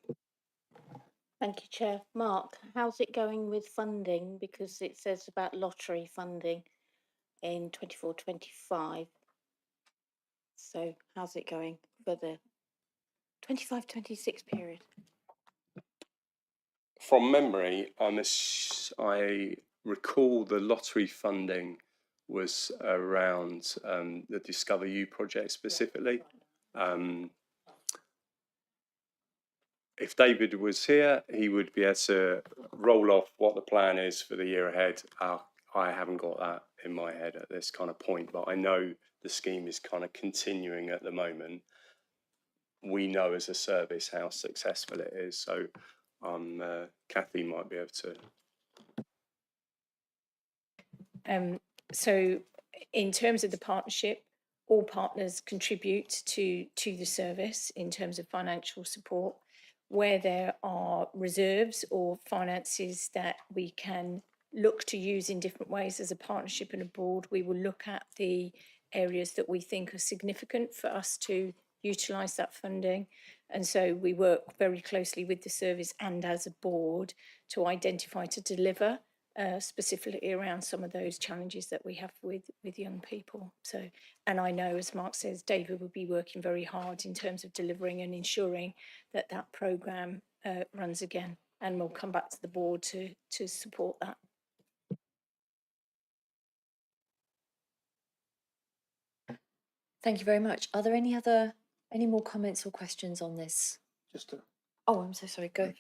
Thank you, Chair. Mark, how's it going with funding? Because it says about lottery funding in 24-25. So how's it going for the 25-26 period? From memory, I recall the lottery funding was around the Discover You project specifically. If David was here, he would be able to roll off what the plan is for the year ahead. I haven't got that in my head at this kind of point, but I know the scheme is kind of continuing at the moment. We know as a service how successful it is, so Kathy might be able to. So in terms of the partnership, all partners contribute to the service in terms of financial support. Where there are reserves or finances that we can look to use in different ways as a partnership and a board, we will look at the areas that we think are significant for us to utilise that funding. And so we work very closely with the service and as a board to identify, to deliver specifically around some of those challenges that we have with young people. So, and I know, as Mark says, David will be working very hard in terms of delivering and ensuring that that programme runs again, and we'll come back to the board to support that. Thank you very much. Are there any more comments or questions on this? Oh, I'm so sorry. Go.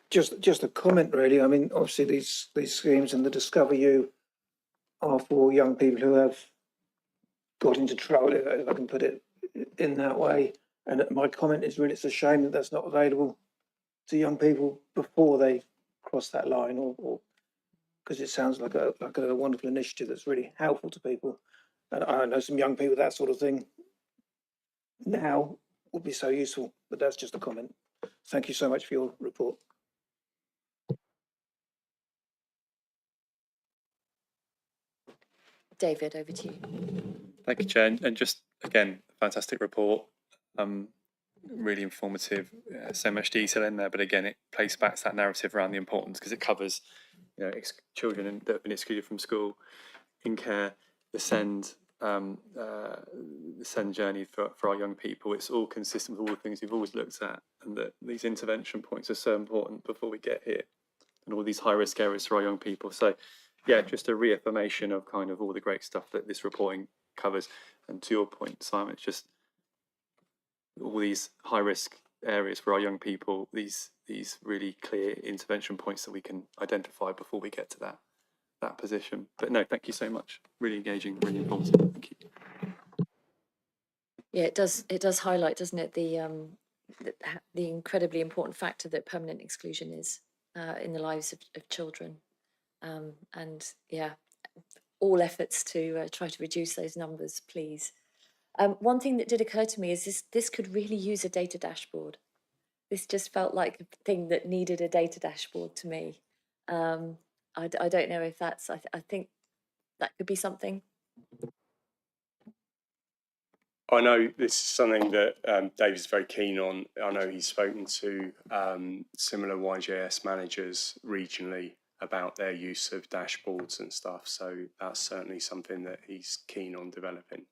Just a comment, really. I mean, obviously these schemes and the Discover You are for young people who have got into trouble, if I can put it in that way. And my comment is really, it's a shame that that's not available to young people before they cross that line, or because it sounds like a wonderful initiative that's really helpful to people. And I know some young people, that sort of thing now would be so useful, but that's just a comment. Thank you so much for your report. David, over to you. Thank you, Chair. And just, again, fantastic report. Really informative, so much detail in there, but again, it plays back to that narrative around the importance, because it covers, children that have been excluded from school, in care, the SEND journey for our young people. It's all consistent with all the things we've always looked at, and that these intervention points are so important before we get here, and all these high risk areas for our young people. So yeah, just a reaffirmation of kind of all the great stuff that this reporting covers. And to your point, Simon, it's just all these high risk areas for our young people, these really clear intervention points that we can identify before we get to that position. But no, thank you so much. Really engaging, really informative. Thank you. Yeah, it does highlight, doesn't it, the incredibly important factor that permanent exclusion is in the lives of children. And yeah, all efforts to try to reduce those numbers, please. One thing that did occur to me is this could really use a data dashboard. This just felt like a thing that needed a data dashboard to me. I don't know if that's, I think that could be something. I know this is something that David's very keen on. I know he's spoken to similar YJS managers regionally about their use of dashboards and stuff. So that's certainly something that he's keen on developing.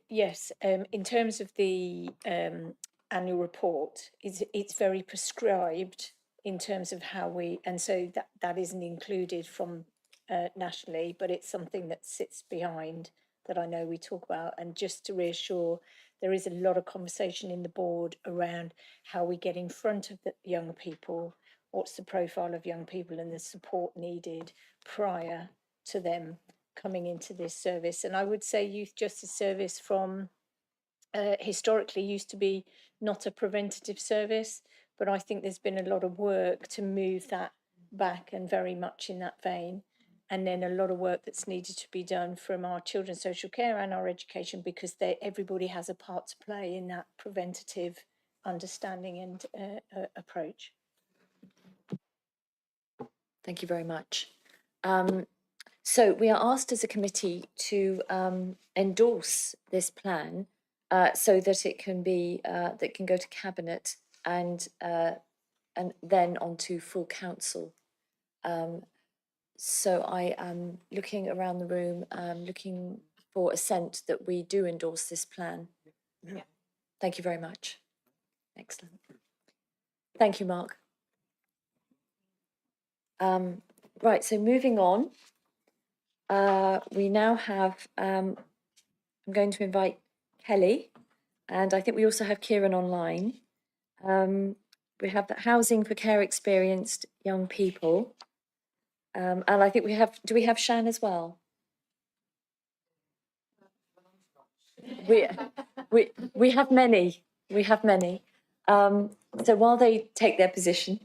Yes, in terms of the annual report, it's very prescribed in terms of how we, and so that isn't included from nationally, but it's something that sits behind that I know we talk about. And just to reassure, there is a lot of conversation in the board around how we get in front of the young people, what's the profile of young people and the support needed prior to them coming into this service. And I would say youth justice service from historically used to be not a preventative service, but I think there's been a lot of work to move that back and very much in that vein. and then a lot of work that's needed to be done from our children's social care and our education, because everybody has a part to play in that preventative understanding and approach. Thank you very much. So we are asked as a committee to endorse this plan so that it can be that can go to cabinet and then onto full council. So I am looking around the room, looking for assent that we do endorse this plan. Yeah. Thank you very much. Excellent. Thank you, Mark. Right, so moving on, we now have, I'm going to invite Kelly, and I think we also have Kieran online. We have the housing for care experienced young people. And I think do we have Shan as well? We have many, so while they take their position,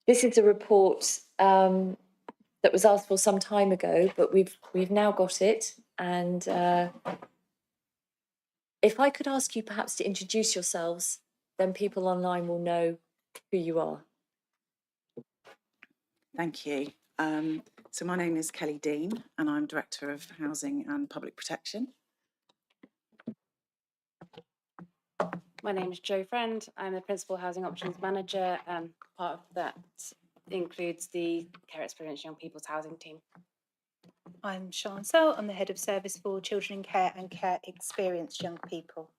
this is a report that was asked for some time ago, but we've now got it. And if I could ask you perhaps to introduce yourselves, then people online will know who you are. Thank you. So my name is Kelly Dean and I'm Director of Housing and Public Protection. My name is Jo Friend. I'm the Principal Housing Options Manager. Part of that includes the Care Experience Young People's Housing team. I'm Sian Searle. I'm the Head of Service for Children in Care and Care Experienced Young People.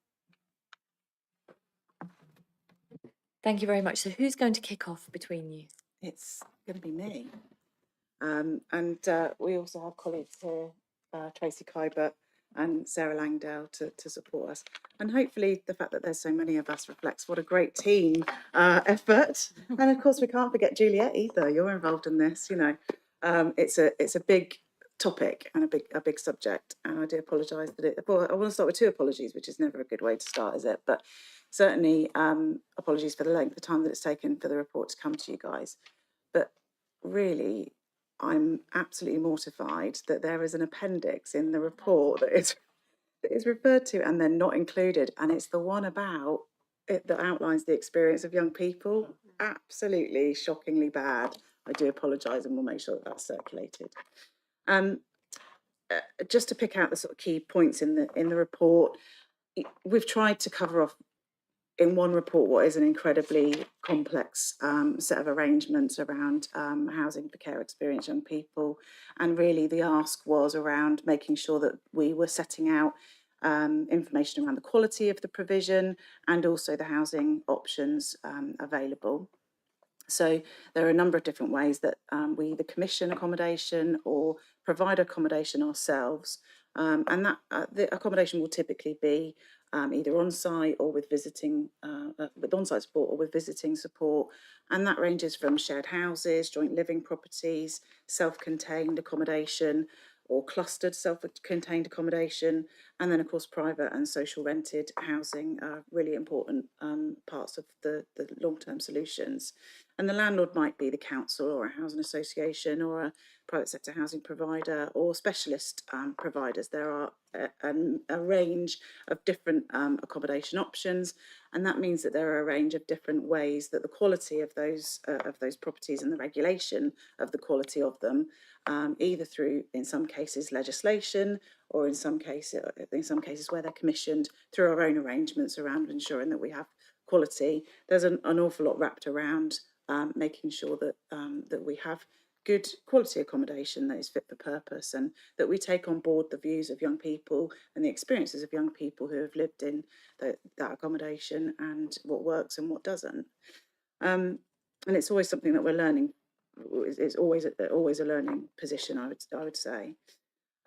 Thank you very much. So who's going to kick off between you? It's going to be me. We also have colleagues here, Tracy Kybert and Sarah Langdale to support us. And hopefully the fact that there's so many of us reflects what a great team effort. And of course we can't forget Juliet either. You're involved in this, you know. It's a big topic and a big subject. And I do apologise that well, I want to start with two apologies, which is never a good way to start, is it? But certainly apologies for the length of time that it's taken for the report to come to you guys. But really, I'm absolutely mortified that there is an appendix in the report that is referred to and then not included, and it's the one about it that outlines the experience of young people. Absolutely shockingly bad. I do apologise, and we'll make sure that that's circulated. Just to pick out the sort of key points in the report, we've tried to cover off in one report what is an incredibly complex set of arrangements around housing for care experienced young people. And really the ask was around making sure that we were setting out information around the quality of the provision and also the housing options available. So there are a number of different ways that we either commission accommodation or provide accommodation ourselves. And that the accommodation will typically be either on-site or with visiting, with on-site support or with visiting support. And that ranges from shared houses, joint living properties, self-contained accommodation or clustered self-contained accommodation. And then of course, private and social rented housing are really important parts of the long-term solutions. And the landlord might be the council or a housing association or a private sector housing provider or specialist providers. There are a range of different accommodation options, and that means that there are a range of different ways that the quality of those properties and the regulation of the quality of them, either through, in some cases, legislation, or in some cases where they're commissioned through our own arrangements around ensuring that we have quality. There's an awful lot wrapped around making sure that that we have good quality accommodation that is fit for purpose, and that we take on board the views of young people and the experiences of young people who have lived in that accommodation and what works and what doesn't. And it's always something that we're learning. It's always a learning position, I would say.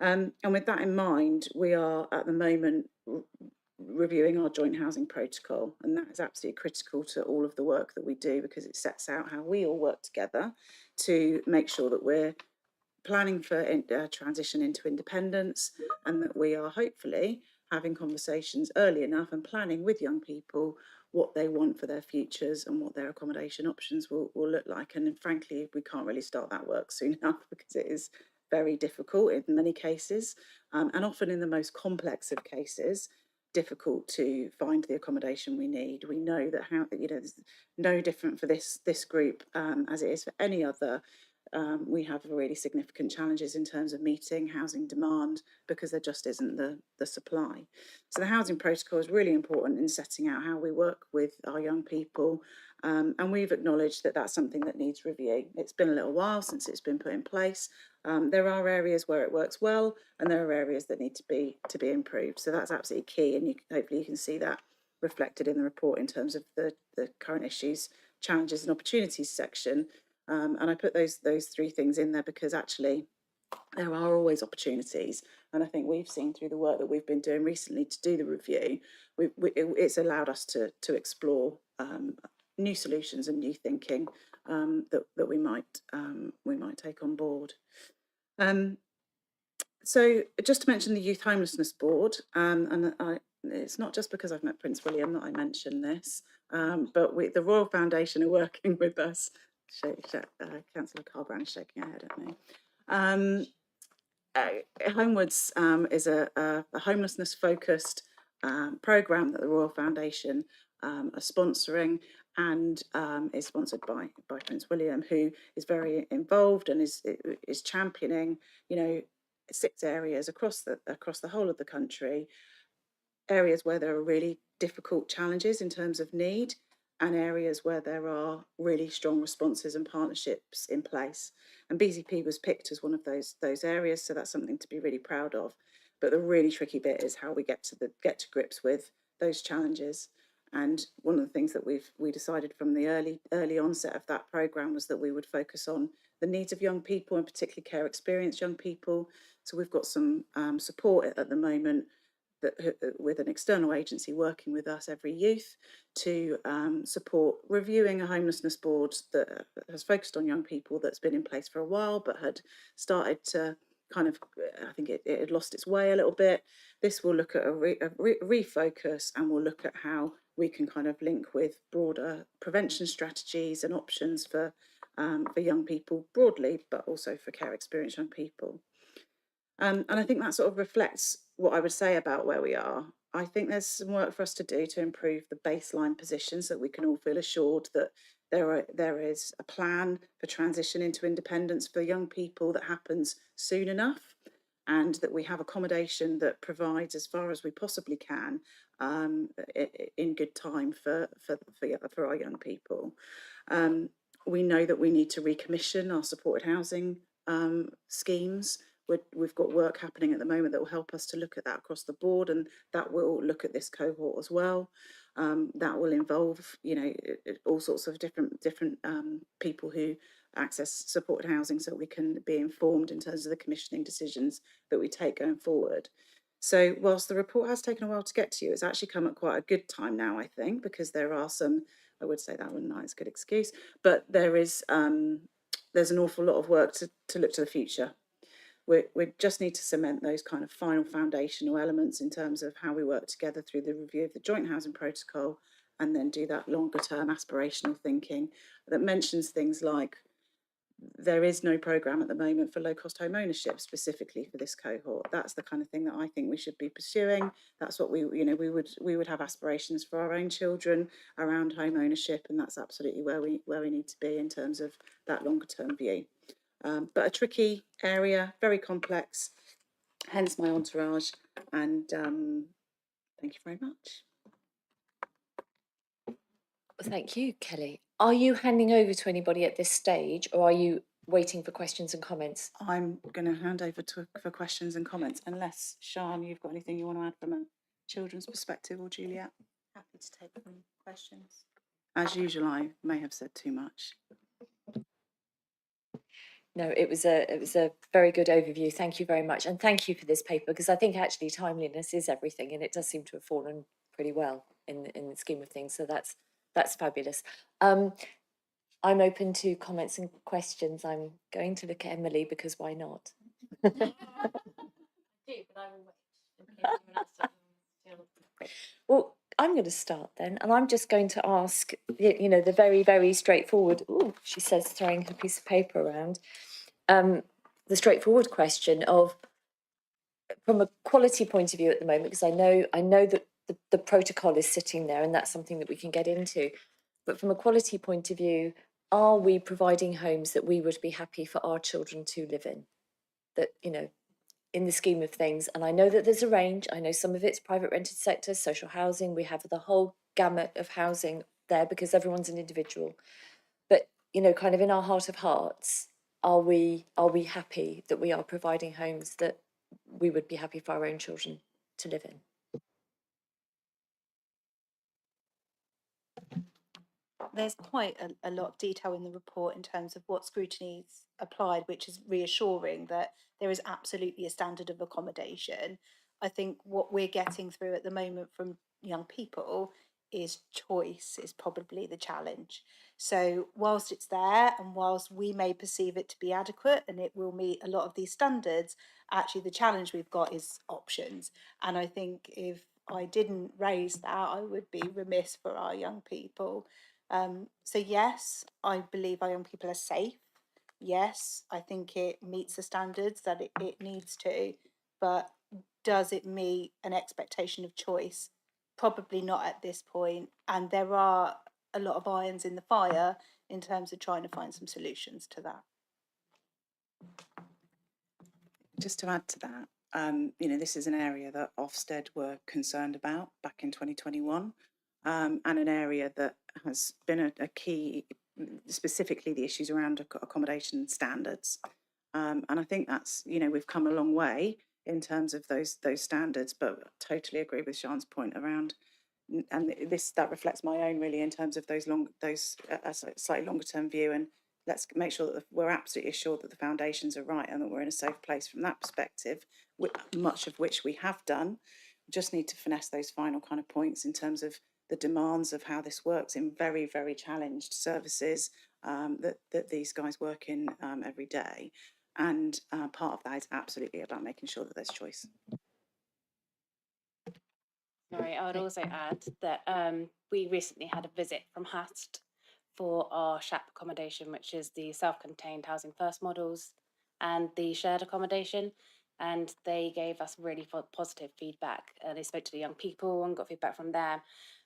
And with that in mind, we are at the moment reviewing our joint housing protocol, and that is absolutely critical to all of the work that we do, because it sets out how we all work together to make sure that we're planning for transition into independence, and that we are hopefully having conversations early enough and planning with young people what they want for their futures and what their accommodation options will look like. And frankly, we can't really start that work soon enough because it is very difficult in many cases, and often in the most complex of cases, difficult to find the accommodation we need. We know that it's no different for this group as it is for any other. We have really significant challenges in terms of meeting housing demand because there just isn't the supply. So the housing protocol is really important in setting out how we work with our young people, and we've acknowledged that that's something that needs review. It's been a little while since it's been put in place. There are areas where it works well, and there are areas that need to be improved. So that's absolutely key, and hopefully you can see that reflected in the report in terms of the current issues, challenges, and opportunities section. And I put those three things in there because actually there are always opportunities, and I think we've seen through the work that we've been doing recently to do the review, it's allowed us to explore new solutions and new thinking that we might take on board. So just to mention the Youth Homelessness Board, and it's not just because I've met Prince William that I mention this, but the Royal Foundation are working with us. Councillor Carl-Brown is shaking her head at me. Homewards is a homelessness focused programme that the Royal Foundation are sponsoring, and is sponsored by Prince William, who is very involved and is championing 6 areas across the whole of the country, areas where there are really difficult challenges in terms of need, and areas where there are really strong responses and partnerships in place. And BCP was picked as one of those areas, so that's something to be really proud of. But the really tricky bit is how we get to grips with those challenges. And one of the things that we decided from the early onset of that programme was that we would focus on the needs of young people, and particularly care experienced young people. So we've got some support at the moment with an external agency working with us, Every Youth, to support reviewing a homelessness board that has focused on young people, that's been in place for a while but had started to kind of, I think it had lost its way a little bit. This will look at a refocus, and we'll look at how we can kind of link with broader prevention strategies and options for young people broadly, but also for care experienced young people. And I think that sort of reflects what I would say about where we are. I think there's some work for us to do to improve the baseline position so that we can all feel assured that there is a plan for transition into independence for young people that happens soon enough, and that we have accommodation that provides as far as we possibly can in good time for our young people. We know that we need to recommission our supported housing schemes. We've got work happening at the moment that will help us to look at that across the board, and that will look at this cohort as well. That will involve, all sorts of different people who access supported housing, so we can be informed in terms of the commissioning decisions that we take going forward. So whilst the report has taken a while to get to you, it's actually come at quite a good time now, I think, because there are some, I would say that one is a good excuse, but there's an awful lot of work to look to the future. We just need to cement those kind of final foundational elements in terms of how we work together through the review of the Joint Housing Protocol, and then do that longer term aspirational thinking that mentions things like there is no programme at the moment for low cost home ownership specifically for this cohort. That's the kind of thing that I think we should be pursuing. That's what we would have aspirations for our own children around home ownership, and that's absolutely where we need to be in terms of that longer term view. But a tricky area, very complex, hence my entourage, and thank you very much. Thank you, Kelly. Are you handing over to anybody at this stage, or are you waiting for questions and comments? I'm going to hand over for questions and comments, unless, Sian, you've got anything you want to add from a children's perspective, or Juliet? Happy to take some questions. As usual, I may have said too much. No, it was a very good overview. Thank you very much, and thank you for this paper, because I think actually timeliness is everything, and it does seem to have fallen pretty well in the scheme of things. So that's fabulous. I'm open to comments and questions. I'm going to look at Emily because why not? Well, I'm going to start then, and I'm just going to ask, you know, the very, very straightforward, ooh, she says, throwing her piece of paper around, the straightforward question of, from a quality point of view at the moment, because I know that the protocol is sitting there, and that's something that we can get into, but from a quality point of view, are we providing homes that we would be happy for our children to live in? That, you know, in the scheme of things, and I know that there's a range. I know some of it's private rented sector, social housing. We have the whole gamut of housing there because everyone's an individual. But, you know, kind of in our heart of hearts, are we happy that we are providing homes that we would be happy for our own children to live in? There's quite a lot of detail in the report in terms of what scrutiny's applied, which is reassuring that there is absolutely a standard of accommodation. I think what we're getting through at the moment from young people is choice is probably the challenge. So whilst it's there and whilst we may perceive it to be adequate and it will meet a lot of these standards, actually the challenge we've got is options. And I think if I didn't raise that, I would be remiss for our young people. So yes, I believe our young people are safe. Yes, I think it meets the standards that it needs to, but does it meet an expectation of choice? Probably not at this point. And there are a lot of irons in the fire in terms of trying to find some solutions to that. Just to add to that, you know, this is an area that Ofsted were concerned about back in 2021, and an area that has been a key, specifically the issues around accommodation standards. And I think that's, you know, we've come a long way in terms of those standards, but I totally agree with Sian's point around, and that reflects my own really in terms of those slightly longer term view, and let's make sure that we're absolutely assured that the foundations are right and that we're in a safe place from that perspective, much of which we have done. We just need to finesse those final kind of points in terms of the demands of how this works in very, very challenged services that these guys work in every day. And part of that is absolutely about making sure that there's choice. Sorry, I would also add that we recently had a visit from HAST for our SHAP accommodation, which is the self-contained housing first models and the shared accommodation. And they gave us really positive feedback. They spoke to the young people and got feedback from them.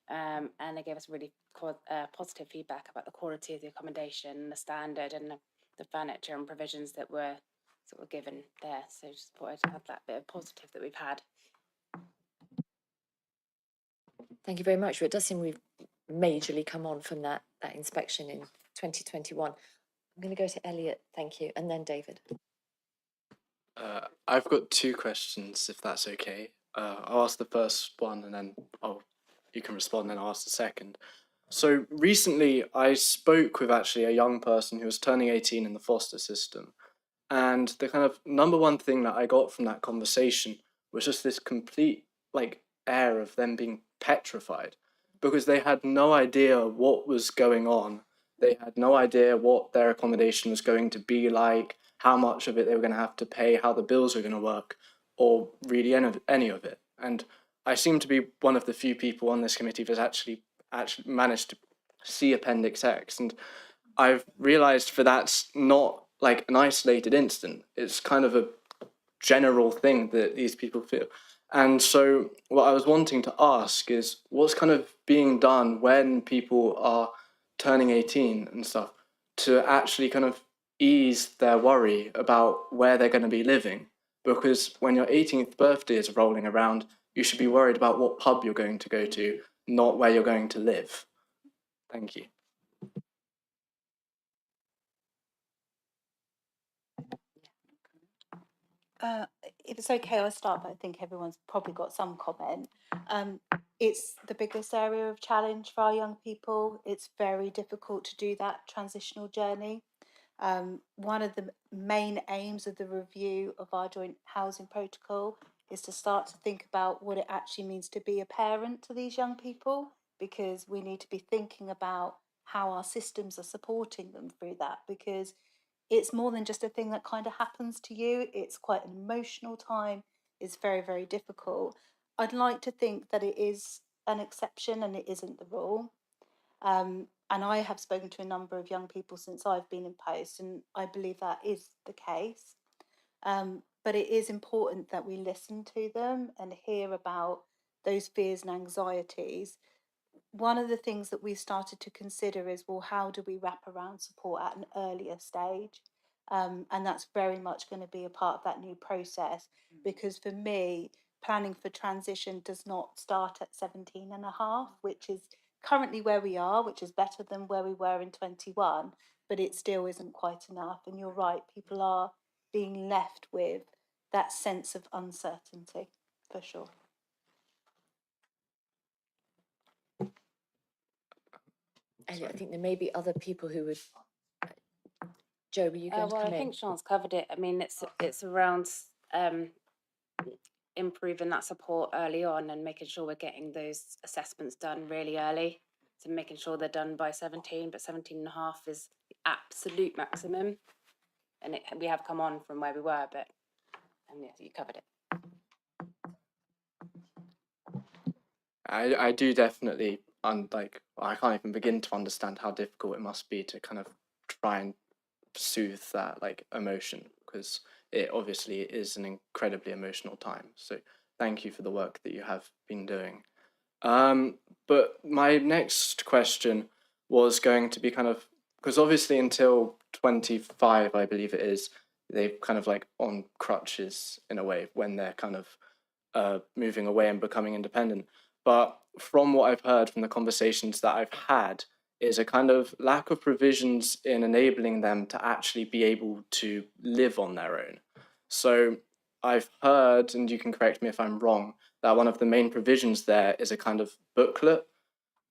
And they gave us really positive feedback about the quality of the accommodation, the standard and the furniture and provisions that were sort of given there. So just thought I'd add that bit of positive that we've had. Thank you very much. It does seem we've majorly come on from that inspection in 2021. I'm going to go to Elliot, thank you, and then David. I've got two questions, if that's okay. I'll ask the first one and then you can respond, and I'll ask the second. So recently I spoke with actually a young person who was turning 18 in the foster system. And the kind of number one thing that I got from that conversation was just this complete air of them being petrified, because they had no idea what was going on. They had no idea what their accommodation was going to be like, how much of it they were going to have to pay, how the bills were going to work, or really any of it. And I seem to be one of the few people on this committee that's actually managed to see Appendix X, and I've realised for that's not like an isolated incident. It's kind of a general thing that these people feel. And so what I was wanting to ask is what's kind of being done when people are turning 18 and stuff to actually kind of ease their worry about where they're going to be living. Because when your 18th birthday is rolling around, you should be worried about what pub you're going to go to, not where you're going to live. Thank you. If it's okay, I'll start, but I think everyone's probably got some comment. It's the biggest area of challenge for our young people. It's very difficult to do that transitional journey. One of the main aims of the review of our joint housing protocol is to start to think about what it actually means to be a parent to these young people, because we need to be thinking about how our systems are supporting them through that, because it's more than just a thing that kind of happens to you. It's quite an emotional time. It's very, very difficult. I'd like to think that it is an exception and it isn't the rule. And I have spoken to a number of young people since I've been in post, and I believe that is the case. But it is important that we listen to them and hear about those fears and anxieties. One of the things that we started to consider is, well, how do we wrap around support at an earlier stage? And that's very much going to be a part of that new process, because for me, planning for transition does not start at 17 and a half, which is currently where we are, which is better than where we were in 21, but it still isn't quite enough. And you're right, people are being left with that sense of uncertainty, for sure. Elliot, I think there may be other people who would. Joe, were you going to Well, come I in? think Sean's covered it. I mean, it's around improving that support early on and making sure we're getting those assessments done really early. So making sure they're done by 17, but 17 and a half is the absolute maximum. And we have come on from where we were, but yeah, you covered it. I do definitely, I can't even begin to understand how difficult it must be to kind of try and soothe that emotion, because it obviously is an incredibly emotional time. So thank you for the work that you have been doing. But my next question was going to be kind of, because obviously until 25, I believe it is, they're kind of on crutches in a way when they're kind of moving away and becoming independent. But from what I've heard from the conversations that I've had, is a kind of lack of provisions in enabling them to actually be able to live on their own. So I've heard, and you can correct me if I'm wrong, that one of the main provisions there is a kind of booklet,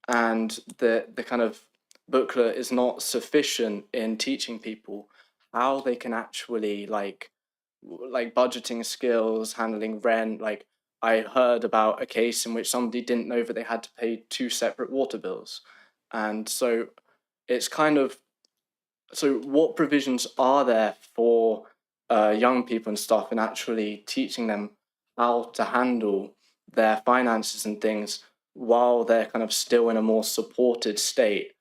and the kind of booklet is not sufficient in teaching people how they can actually like budgeting skills, handling rent. I heard about a case in which somebody didn't know that they had to pay 2 separate water bills. And so it's kind of, so what provisions are there for young people and stuff, and actually teaching them how to handle their finances and things while they're kind of still in a more supported state,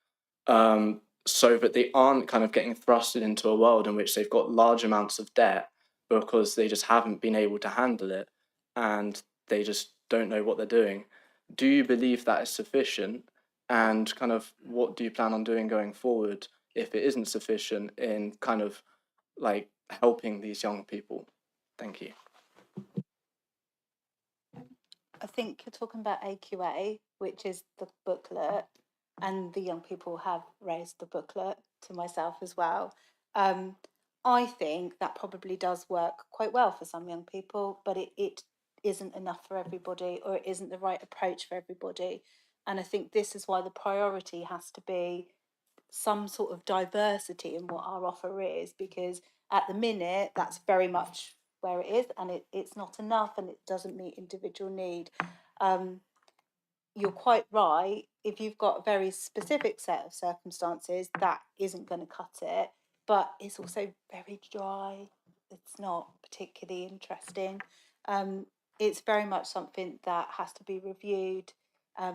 so that they aren't kind of getting thrusted into a world in which they've got large amounts of debt because they just haven't been able to handle it and they just don't know what they're doing. Do you believe that is sufficient? And kind of what do you plan on doing going forward if it isn't sufficient in kind of helping these young people? Thank you. I think you're talking about AQA, which is the booklet, and the young people have raised the booklet to myself as well. I think that probably does work quite well for some young people, but it isn't enough for everybody, or it isn't the right approach for everybody. And I think this is why the priority has to be some sort of diversity in what our offer is, because at the minute that's very much where it is, and it's not enough and it doesn't meet individual need. You're quite right, if you've got a very specific set of circumstances, that isn't going to cut it, but it's also very dry. It's not particularly interesting. It's very much something that has to be reviewed.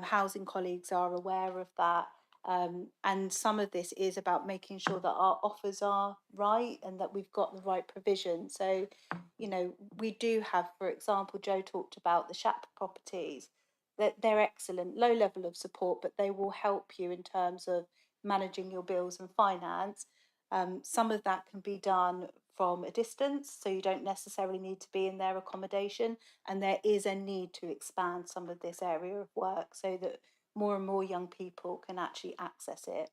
Housing colleagues are aware of that. And some of this is about making sure that our offers are right and that we've got the right provision. So, we do have, for example, Joe talked about the SHAP properties, that they're excellent, low level of support, but they will help you in terms of managing your bills and finance. Some of that can be done from a distance, so you don't necessarily need to be in their accommodation. And there is a need to expand some of this area of work so that more and more young people can actually access it.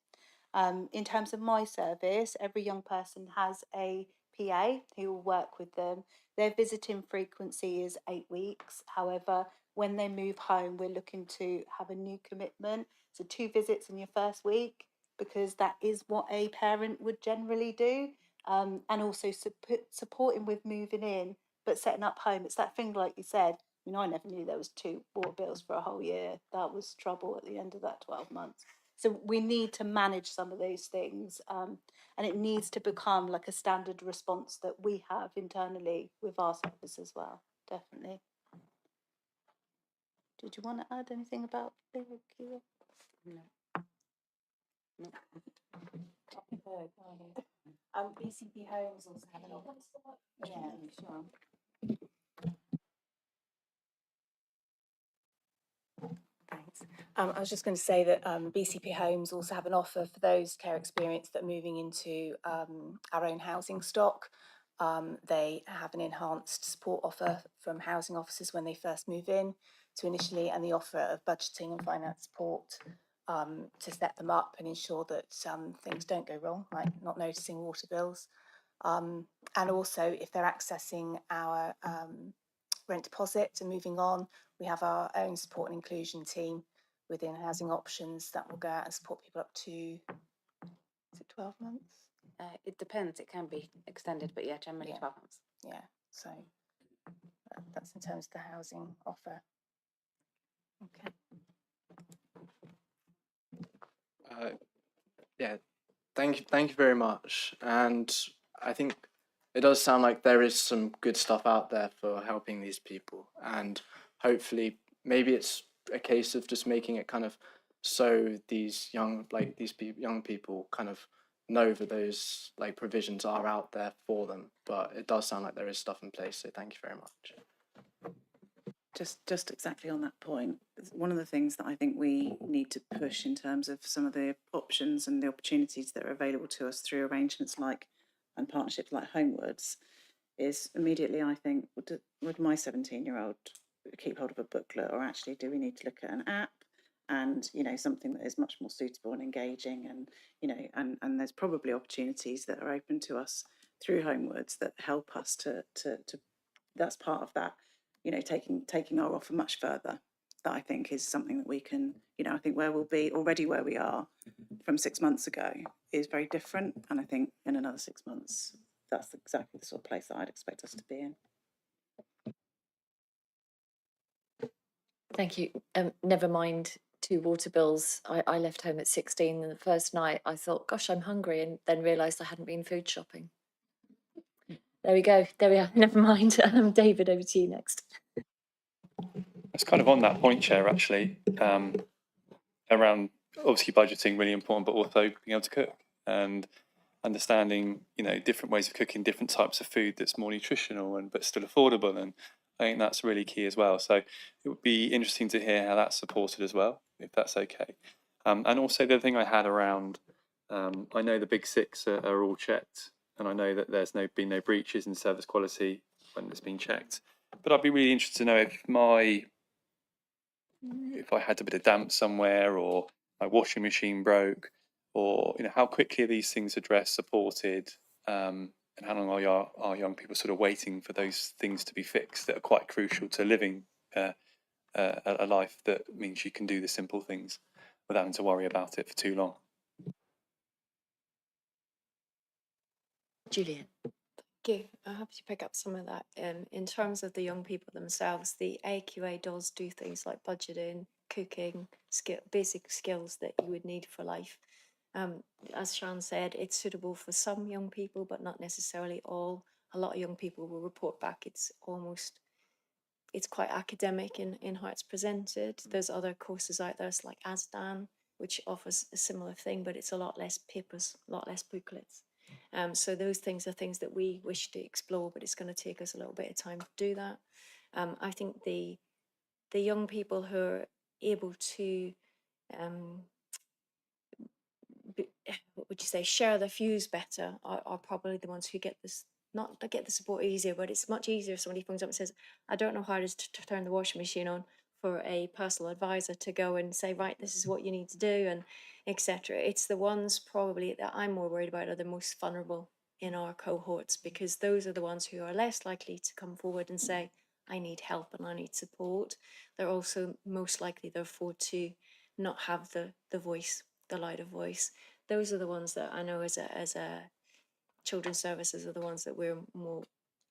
In terms of my service, every young person has a PA who will work with them. Their visiting frequency is 8 weeks. However, when they move home, we're looking to have a new commitment. So 2 visits in your first week, because that is what a parent would generally do. And also supporting with moving in, but setting up home. It's that thing, like you said, I never knew there was 2 water bills for a whole year. That was trouble at the end of that 12 months. So we need to manage some of those things, and it needs to become like a standard response that we have internally with our service as well. Definitely. Did you want to add anything about the QA? No. BCP homes also have an office. Yeah, sure. Thanks. I was just going to say that BCP Homes also have an offer for those care experience that are moving into our own housing stock. They have an enhanced support offer from housing officers when they first move in to initially, and the offer of budgeting and finance support to set them up and ensure that things don't go wrong, like not noticing water bills. And also, if they're accessing our rent deposit and moving on, we have our own support and inclusion team within housing options that will go out and support people up to, is it 12 months? It depends. It can be extended, but yeah, generally 12 months. Yeah, so that's in terms of the housing offer. Okay. Yeah, thank you very much. And I think it does sound like there is some good stuff out there for helping these people. And hopefully, maybe it's a case of just making it kind of so these young people kind of know that those like provisions are out there for them. But it does sound like there is stuff in place. So thank you very much. Just exactly on that point, one of the things that I think we need to push in terms of some of the options and the opportunities that are available to us through arrangements like and partnerships like Homewoods is immediately, I think, would my 17-year-old keep hold of a booklet, or actually do we need to look at an app and, you know, something that is much more suitable and engaging, and, you know, and there's probably opportunities that are open to us through Homewoods that help us to that's part of that, you know, taking our offer much further. That I think is something that we can, you know, I think where we'll be already where we are from 6 months ago is very different. And I think in another 6 months, that's exactly the sort of place that I'd expect us to be in. Thank you. Never mind 2 water bills. I left home at 16, and the first night I thought, gosh, I'm hungry, and then realised I hadn't been food shopping. There we go. There we are. Never mind. David, over to you next. It's kind of on that point, Chair, actually, around obviously budgeting, really important, but also being able to cook and understanding, you know, different ways of cooking different types of food that's more nutritional and but still affordable. And I think that's really key as well. So it would be interesting to hear how that's supported as well, if that's okay. And also the other thing I had around, I know the big 6 are all checked, and I know that there's been no breaches in service quality when it's been checked. But I'd be really interested to know if I had a bit of damp somewhere, or my washing machine broke, or, you know, how quickly are these things addressed, supported, and how long are our young people sort of waiting for those things to be fixed that are quite crucial to living a life that means you can do the simple things without having to worry about it for too long. Julian. Thank you. I'm happy to pick up some of that. In terms of the young people themselves, the AQA does do things like budgeting, cooking, basic skills that you would need for life. As Sian said, it's suitable for some young people, but not necessarily all. A lot of young people will report back it's quite academic in how it's presented. There's other courses out there, like ASDAN, which offers a similar thing, but it's a lot less papers, a lot less booklets. So those things are things that we wish to explore, but it's going to take us a little bit of time to do that. I think the young people who are able to, what would you say, share their views better are probably the ones who get this, not to get the support easier, but it's much easier if somebody phones up and says, I don't know how it is to turn the washing machine on, for a personal advisor to go and say, right, this is what you need to do, and etc. It's the ones probably that I'm more worried about are the most vulnerable in our cohorts, because those are the ones who are less likely to come forward and say, I need help and I need support. They're also most likely, therefore, to not have the voice, the louder voice. Those are the ones that I know as a children's services are the ones that we're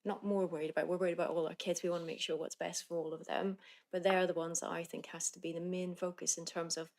not more worried about. We're worried about all our kids. We want to make sure what's best for all of them, but they're the ones that I think has to be the main focus in terms of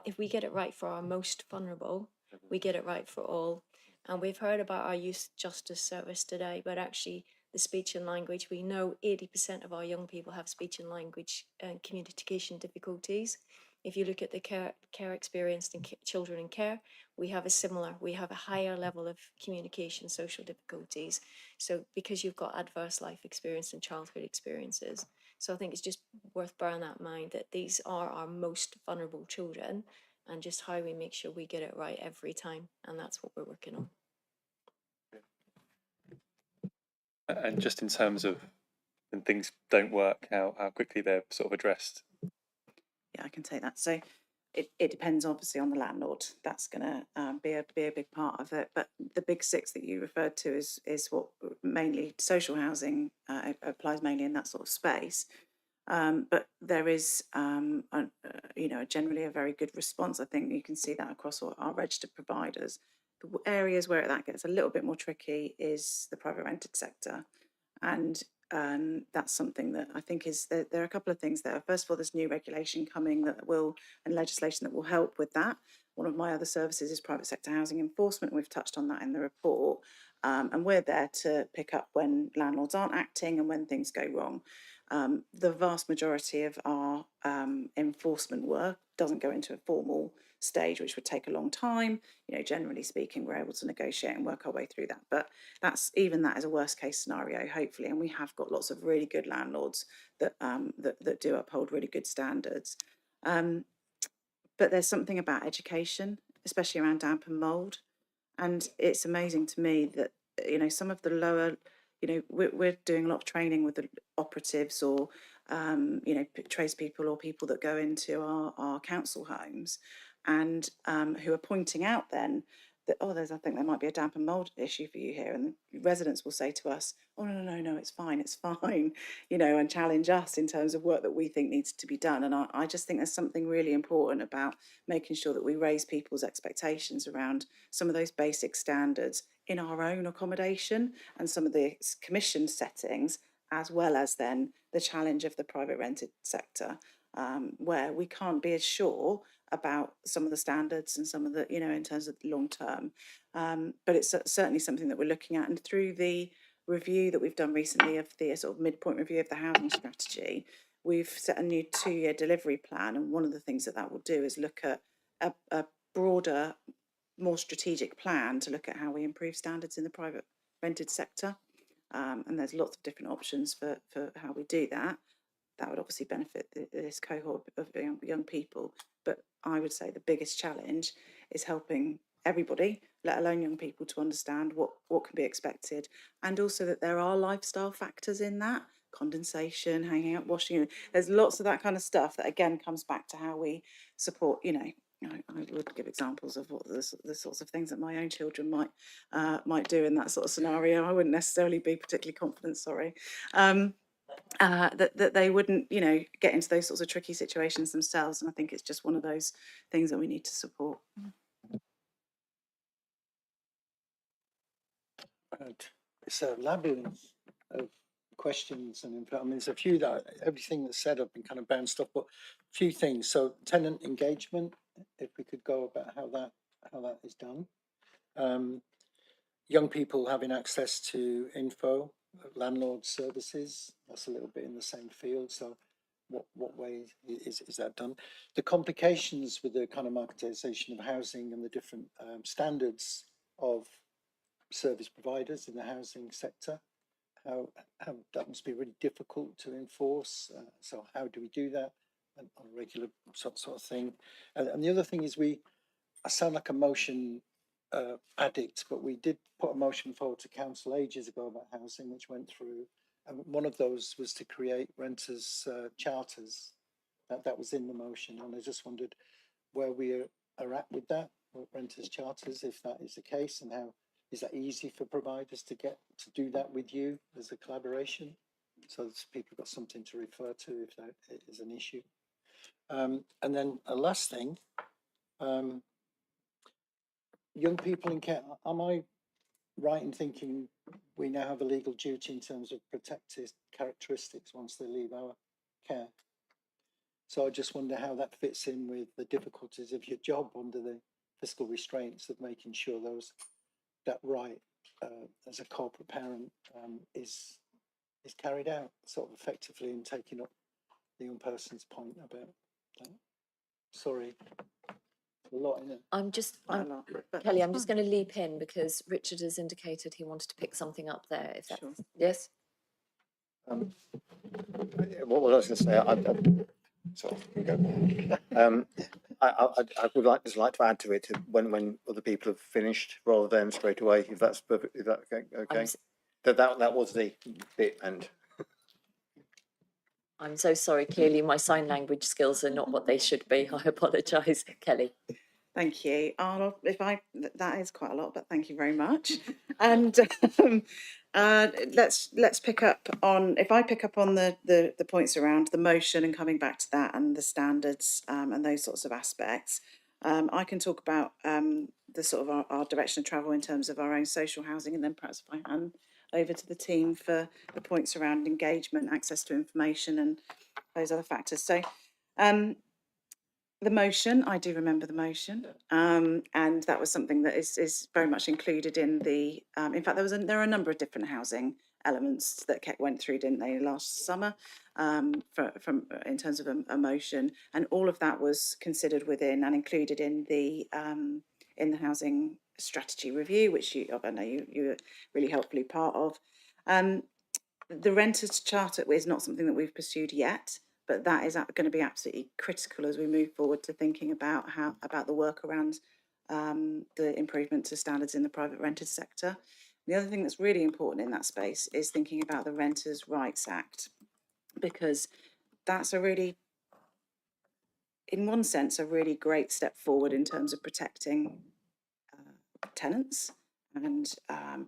if we get it right for our most vulnerable, we get it right for all. And we've heard about our youth justice service today, but actually the speech and language, we know 80% of our young people have speech and language and communication difficulties. If you look at the care experienced in children in care, we have a higher level of communication, social difficulties. So because you've got adverse life experience and childhood experiences. So I think it's just worth bearing that in mind that these are our most vulnerable children, and just how we make sure we get it right every time. And that's what we're working on. And just in terms of when things don't work, how quickly they're sort of addressed. Yeah, I can take that. So it depends obviously on the landlord. That's going to be a big part of it. But the big six that you referred to is what mainly social housing applies mainly in that sort of space. But there is, generally a very good response. I think you can see that across all our registered providers. The areas where that gets a little bit more tricky is the private rented sector. And that's something that I think is, there are a couple of things there. First of all, there's new regulation coming and legislation that will help with that. One of my other services is private sector housing enforcement. We've touched on that in the report. And we're there to pick up when landlords aren't acting and when things go wrong. The vast majority of our enforcement work doesn't go into a formal stage, which would take a long time. Generally speaking, we're able to negotiate and work our way through that. But that is a worst case scenario, hopefully. And we have got lots of really good landlords that do uphold really good standards. But there's something about education, especially around damp and mould. And it's amazing to me that, some of the lower, we're doing a lot of training with the operatives or, tradespeople or people that go into our council homes and who are pointing out then that, I think there might be a damp and mould issue for you here. And the residents will say to us, oh, no, it's fine, and challenge us in terms of work that we think needs to be done. And I just think there's something really important about making sure that we raise people's expectations around some of those basic standards in our own accommodation and some of the commission settings, as well as then the challenge of the private rented sector, where we can't be as sure about some of the standards and some of the, in terms of the long term. But it's certainly something that we're looking at. And through the review that we've done recently of the sort of midpoint review of the housing strategy, we've set a new 2-year delivery plan. And one of the things that will do is look at a broader, more strategic plan to look at how we improve standards in the private rented sector. And there's lots of different options for how we do that. That would obviously benefit this cohort of young people. But I would say the biggest challenge is helping everybody, let alone young people, to understand what can be expected. And also that there are lifestyle factors in that, condensation, hanging out, washing. There's lots of that kind of stuff that again comes back to how we support, I would give examples of what the sorts of things that my own children might do in that sort of scenario. I wouldn't necessarily be particularly confident, sorry. That they wouldn't, get into those sorts of tricky situations themselves. And I think it's just one of those things that we need to support. Right. It's a labyrinth of questions and info. I mean, there's a few that everything that's said I've been kind of bounced off, but a few things. So tenant engagement, if we could go about how that is done. Young people having access to info, landlord services, that's a little bit in the same field. So what way is that done? The complications with the kind of marketisation of housing and the different standards of service providers in the housing sector, how that must be really difficult to enforce. So how do we do that on a regular sort of thing? And the other thing is I sound like a motion addict, but we did put a motion forward to council ages ago about housing, which went through. And one of those was to create renters charters. That was in the motion, and I just wondered where we are at with that, with renters charters, if that is the case, and how is that easy for providers to do that with you as a collaboration, so people got something to refer to if that is an issue. And then a last thing. Young people in care, am I right in thinking we now have a legal duty in terms of protected characteristics once they leave our care? So I just wonder how that fits in with the difficulties of your job under the fiscal restraints of making sure that right as a corporate parent is carried out sort of effectively, and taking up the young person's point about that. Sorry, a lot in it. Kelly, I'm just going to leap in because Richard has indicated he wanted to pick something up there. If that's yes. What was I was going to say? I would like to add to it when other people have finished, rather than straight away. If that's perfect, is that okay? That was the bit, and I'm so sorry. Clearly, my sign language skills are not what they should be. I apologise, Kelly. Thank you, Arnold. That is quite a lot, but thank you very much. And let's pick up on, if I pick up on the points around the motion and coming back to that and the standards and those sorts of aspects. I can talk about the sort of our direction of travel in terms of our own social housing, and then perhaps if I hand over to the team for the points around engagement, access to information, and those other factors. So. The motion, I do remember the motion, and that was something that is very much included in the. In fact, there are a number of different housing elements that went through, didn't they, last summer, from in terms of a motion, and all of that was considered within and included in the housing strategy review, which I know you were really helpfully part of. The renters charter is not something that we've pursued yet, but that is going to be absolutely critical as we move forward to thinking about the work around the improvement to standards in the private rented sector. The other thing that's really important in that space is thinking about the Renters' Rights Act, because that's in one sense, a really great step forward in terms of protecting tenants and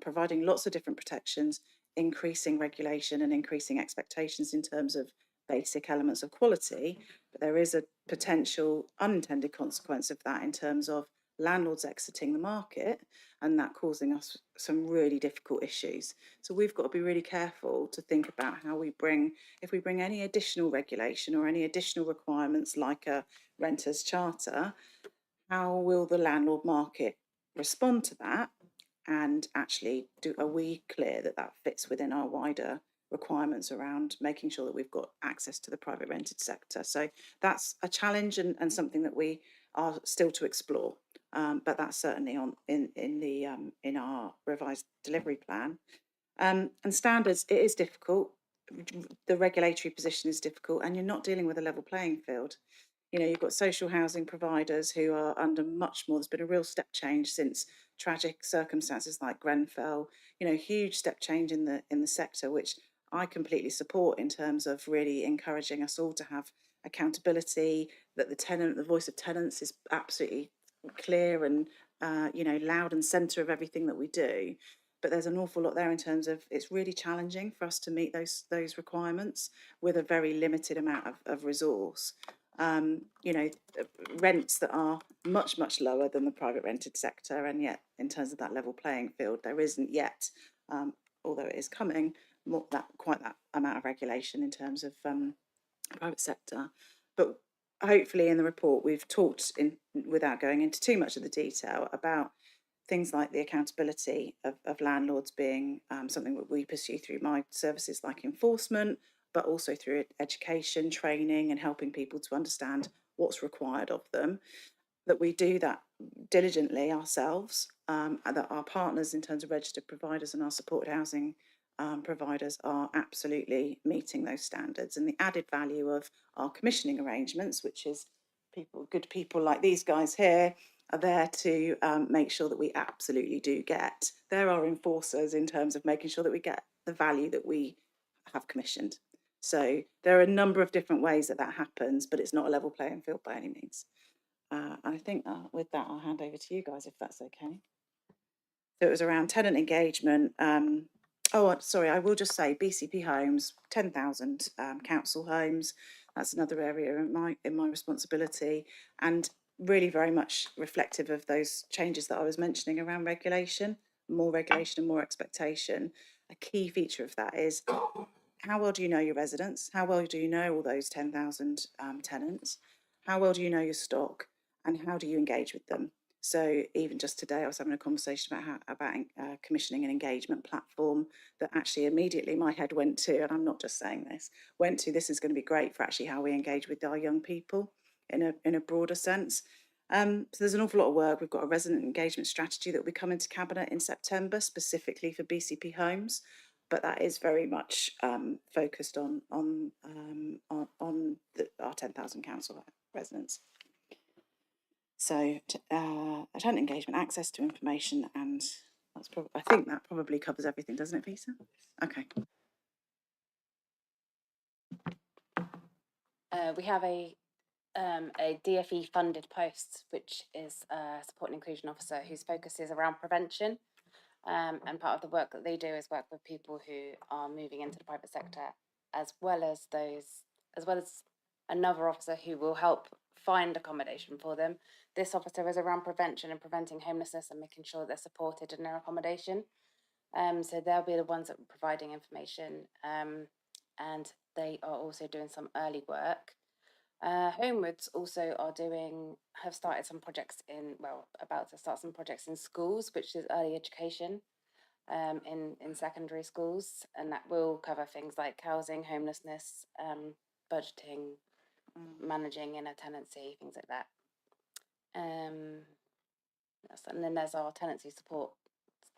providing lots of different protections, increasing regulation and increasing expectations in terms of basic elements of quality. But there is a potential unintended consequence of that in terms of landlords exiting the market, and that causing us some really difficult issues. So we've got to be really careful to think about how if we bring any additional regulation or any additional requirements like a renters' charter, how will the landlord market respond to that? And actually, are we clear that that fits within our wider requirements around making sure that we've got access to the private rented sector? So that's a challenge and something that we are still to explore. But that's certainly in our revised delivery plan. And standards, it is difficult. The regulatory position is difficult, and you're not dealing with a level playing field. You've got social housing providers who are under much more. There's been a real step change since tragic circumstances like Grenfell. Huge step change in the sector, which I completely support in terms of really encouraging us all to have accountability. That the voice of tenants is absolutely clear and loud and centre of everything that we do. But there's an awful lot there in terms of it's really challenging for us to meet those requirements with a very limited amount of resource. Rents that are much, much lower than the private rented sector, and yet in terms of that level playing field, there isn't yet, although it is coming, quite that amount of regulation in terms of private sector. But hopefully in the report we've talked, without going into too much of the detail, about things like the accountability of landlords being something that we pursue through my services like enforcement, but also through education, training, and helping people to understand what's required of them. That we do that diligently ourselves, and that our partners in terms of registered providers and our supported housing providers are absolutely meeting those standards. And the added value of our commissioning arrangements, which is good people like these guys here, are there to make sure that we absolutely do get. They're our enforcers in terms of making sure that we get the value that we have commissioned. So there are a number of different ways that happens, but it's not a level playing field by any means. I think with that, I'll hand over to you guys if that's okay. So it was around tenant engagement. Sorry, I will just say BCP homes, 10,000 council homes. That's another area in my responsibility, and really very much reflective of those changes that I was mentioning around regulation, more regulation and more expectation. A key feature of that is how well do you know your residents? How well do you know all those 10,000 tenants? How well do you know your stock? And how do you engage with them? So even just today, I was having a conversation about commissioning an engagement platform that actually immediately my head went to, and I'm not just saying this, went to, this is going to be great for actually how we engage with our young people in a broader sense. So there's an awful lot of work. We've got a resident engagement strategy that will be coming to Cabinet in September, specifically for BCP homes, but that is very much focused on our 10,000 council residents. So tenant engagement, access to information, and that's I think that probably covers everything, doesn't it, Visa? Okay. We have a DFE funded post, which is a support and inclusion officer whose focus is around prevention. And part of the work that they do is work with people who are moving into the private sector, as well as another officer who will help find accommodation for them. This officer is around prevention and preventing homelessness and making sure they're supported in their accommodation. So they'll be the ones that are providing information, and they are also doing some early work. Homewoods also have started some projects about to start some projects in schools, which is early education in secondary schools, and that will cover things like housing, homelessness, budgeting, managing in a tenancy, things like that. And then there's our tenancy support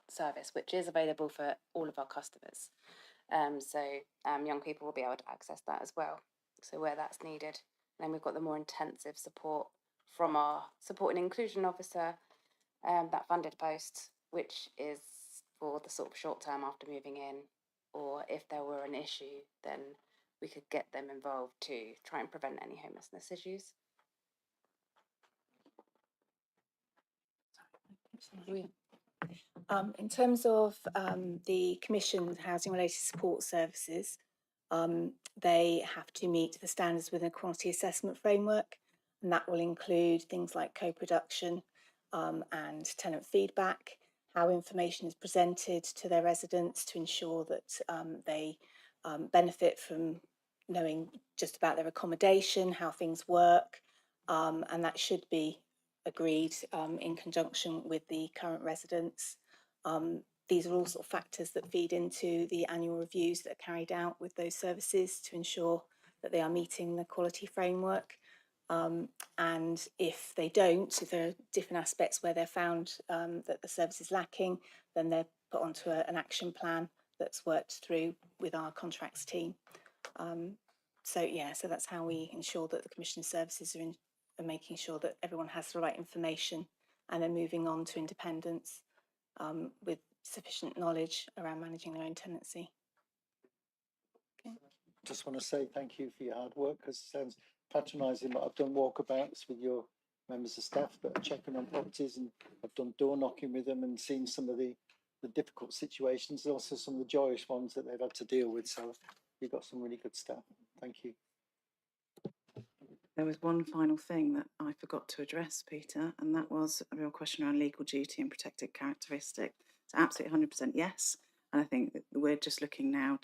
service, which is available for all of our customers. So young people will be able to access that as well, so where that's needed. And then we've got the more intensive support from our support and inclusion officer, that funded post, which is for the sort of short term after moving in, or if there were an issue, then we could get them involved to try and prevent any homelessness issues. In terms of the Commission's housing related support services, they have to meet the standards within a quality assessment framework, and that will include things like co-production and tenant feedback, how information is presented to their residents to ensure that they benefit from knowing just about their accommodation, how things work, and that should be agreed in conjunction with the current residents. These are all sort of factors that feed into the annual reviews that are carried out with those services to ensure that they are meeting the quality framework. And if they don't, if there are different aspects where they're found that the service is lacking, then they're put onto an action plan that's worked through with our contracts team. So that's how we ensure that the Commission services are making sure that everyone has the right information and then moving on to independence with sufficient knowledge around managing their own tenancy. Okay. Just want to say thank you for your hard work, because it sounds patronising, but I've done walkabouts with your members of staff that are checking on properties, and I've done door knocking with them and seen some of the difficult situations, also some of the joyous ones that they've had to deal with. So you've got some really good staff. Thank you. There was one final thing that I forgot to address, Peter, and that was a real question around legal duty and protected characteristic. So absolutely 100% yes. And I think that we're just looking now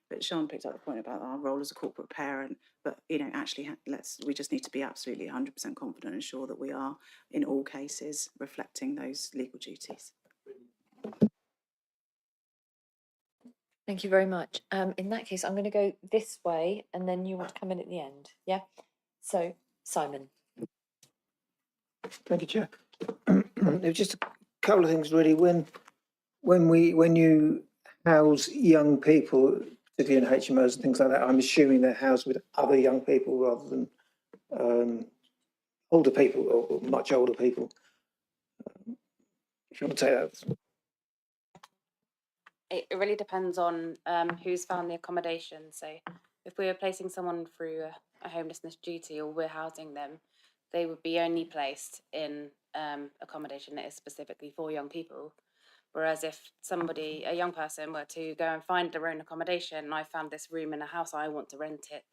but Sean picked up the point about our role as a corporate parent, but actually we just need to be absolutely 100% confident and sure that we are in all cases reflecting those legal duties. Thank you very much. In that case, I'm going to go this way, and then you want to come in at the end. Yeah. So, Simon. Thank you, Chair. It was just a couple of things really. When you house young people, particularly in HMOs and things like that, I'm assuming they're housed with other young people rather than older people or much older people. If you want to take that. It really depends on who's found the accommodation. So if we're placing someone through a homelessness duty, or we're housing them, they would be only placed in accommodation that is specifically for young people. Whereas if a young person were to go and find their own accommodation, and I found this room in a house, I want to rent it,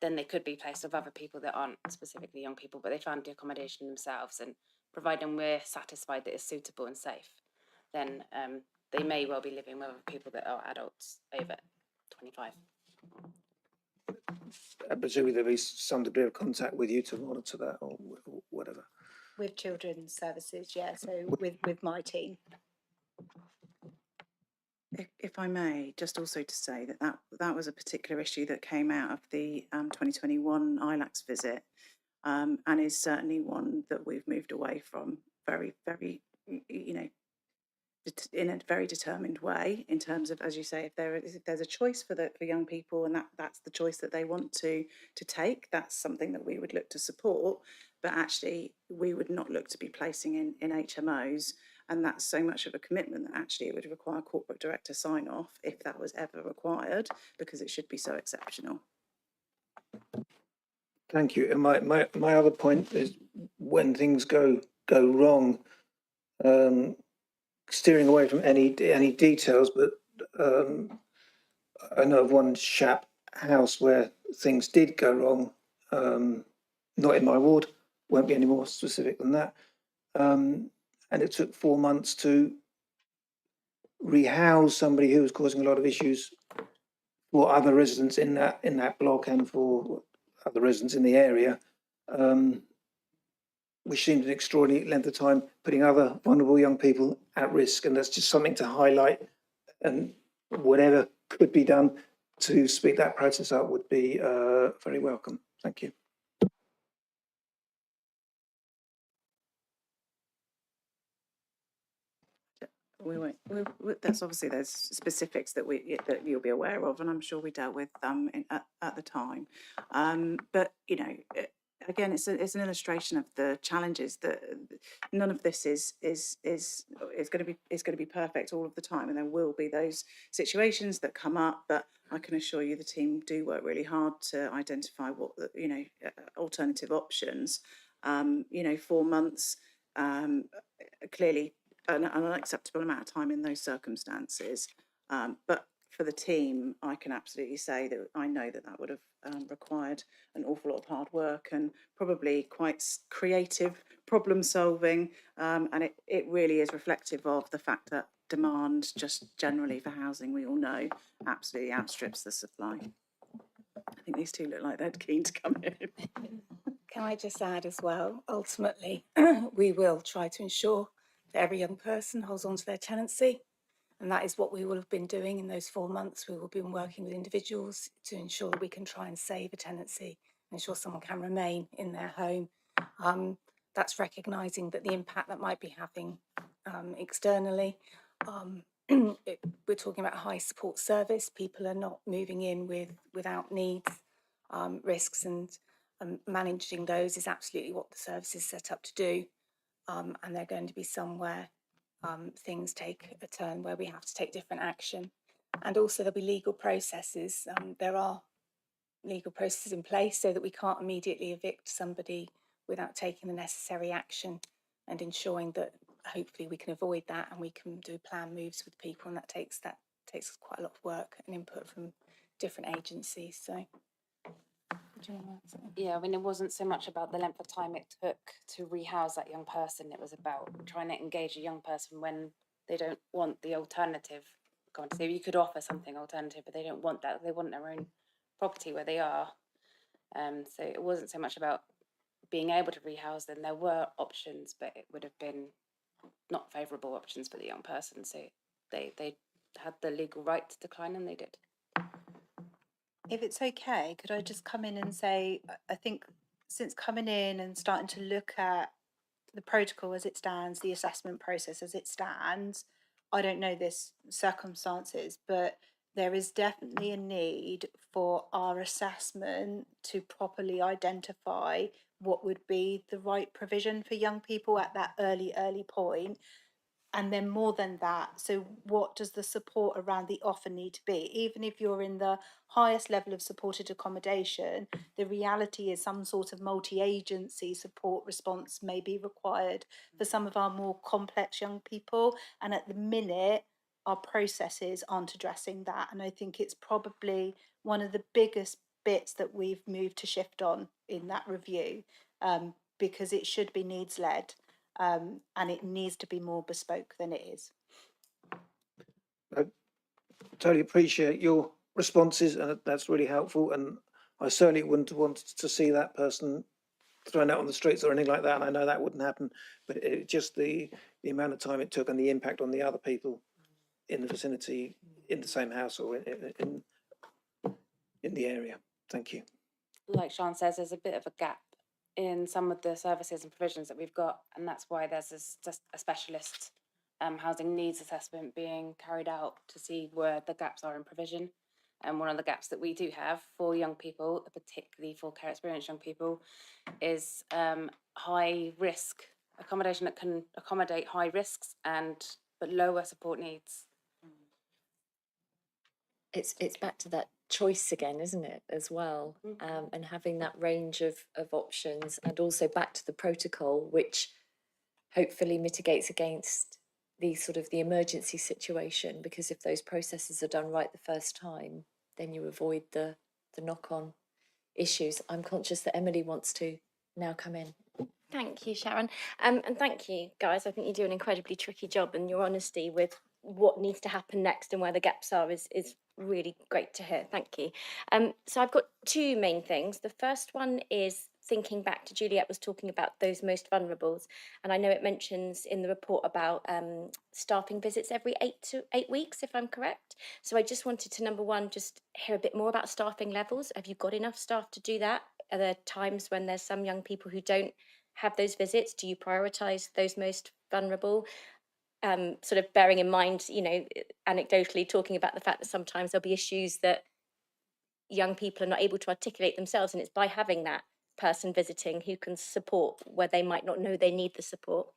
then they could be placed with other people that aren't specifically young people, but they found the accommodation themselves. And providing we're satisfied that it's suitable and safe, then they may well be living with other people that are adults over 25. Presumably there'll be some degree of contact with you to monitor that or whatever. With children's services, yeah, so with my team. If I may, just also to say that was a particular issue that came out of the 2021 ILACS visit, and is certainly one that we've moved away from very, very, in a very determined way, in terms of, as you say, if there's a choice for young people, and that's the choice that they want to take, that's something that we would look to support. But actually, we would not look to be placing in HMOs, and that's so much of a commitment that actually it would require corporate director sign off if that was ever required, because it should be so exceptional. Thank you. And my other point is, when things go wrong, steering away from any details, but I know of one Shap house where things did go wrong, not in my ward, won't be any more specific than that, and it took 4 months to rehouse somebody who was causing a lot of issues for other residents in that block and for other residents in the area, which seemed an extraordinary length of time, putting other vulnerable young people at risk. And that's just something to highlight, and whatever could be done to speed that process up would be very welcome. Thank you. We won't. That's obviously, there's specifics that you'll be aware of, and I'm sure we dealt with at the time. But again, it's an illustration of the challenges that none of this is going to be perfect all of the time, and there will be those situations that come up. But I can assure you, the team do work really hard to identify what alternative options. 4 months, clearly an unacceptable amount of time in those circumstances. But for the team, I can absolutely say that I know that would have required an awful lot of hard work and probably quite creative problem solving. And it really is reflective of the fact that demand just generally for housing, we all know, absolutely outstrips the supply. I think these two look like they're keen to come in. Can I just add as well, ultimately, we will try to ensure that every young person holds on to their tenancy. And that is what we will have been doing in those 4 months. We will have been working with individuals to ensure that we can try and save a tenancy, ensure someone can remain in their home. That's recognising that the impact that might be having externally. We're talking about a high support service. People are not moving in without needs, risks, and managing those is absolutely what the service is set up to do. And they're going to be somewhere things take a turn where we have to take different action. And also there'll be legal processes. There are legal processes in place so that we can't immediately evict somebody without taking the necessary action and ensuring that hopefully we can avoid that and we can do plan moves with people, and that takes quite a lot of work and input from different agencies. So yeah, I mean, it wasn't so much about the length of time it took to rehouse that young person. It was about trying to engage a young person when they don't want the alternative. So you could offer something alternative, but they don't want that. They want their own property where they are. So it wasn't so much about being able to rehouse them. There were options, but it would have been not favourable options for the young person. So they had the legal right to decline, and they did. If it's okay, could I just come in and say, I think since coming in and starting to look at the protocol as it stands, the assessment process as it stands, I don't know this circumstances, but there is definitely a need for our assessment to properly identify what would be the right provision for young people at that early point. And then more than that, so what does the support around the offer need to be? Even if you're in the highest level of supported accommodation, the reality is some sort of multi-agency support response may be required for some of our more complex young people. And at the minute, our processes aren't addressing that. And I think it's probably one of the biggest bits that we've moved to shift on in that review, because it should be needs-led. And it needs to be more bespoke than it is. I totally appreciate your responses, and that's really helpful. And I certainly wouldn't want to see that person thrown out on the streets or anything like that. And I know that wouldn't happen, but it just the amount of time it took and the impact on the other people in the vicinity, in the same house or in the area. Thank you. Like Sean says, there's a bit of a gap in some of the services and provisions that we've got, and that's why there's a specialist housing needs assessment being carried out to see where the gaps are in provision. And one of the gaps that we do have for young people, particularly for care experienced young people, is high risk accommodation that can accommodate high risks but lower support needs. It's back to that choice again, isn't it, as well? And having that range of options, and also back to the protocol, which hopefully mitigates against the emergency situation, because if those processes are done right the first time, then you avoid the knock-on issues. I'm conscious that Emily wants to now come in. Thank you, Sharon. And thank you, guys. I think you do an incredibly tricky job, and your honesty with what needs to happen next and where the gaps are is really great to hear. Thank you. So I've got two main things. The first one is thinking back to Juliet was talking about those most vulnerables, and I know it mentions in the report about staffing visits every 8 weeks, if I'm correct. So I just wanted to, number one, just hear a bit more about staffing levels. Have you got enough staff to do that? Are there times when there's some young people who don't have those visits? Do you prioritise those most vulnerable? Sort of bearing in mind, anecdotally talking about the fact that sometimes there'll be issues that young people are not able to articulate themselves, and it's by having that person visiting who can support where they might not know they need the support.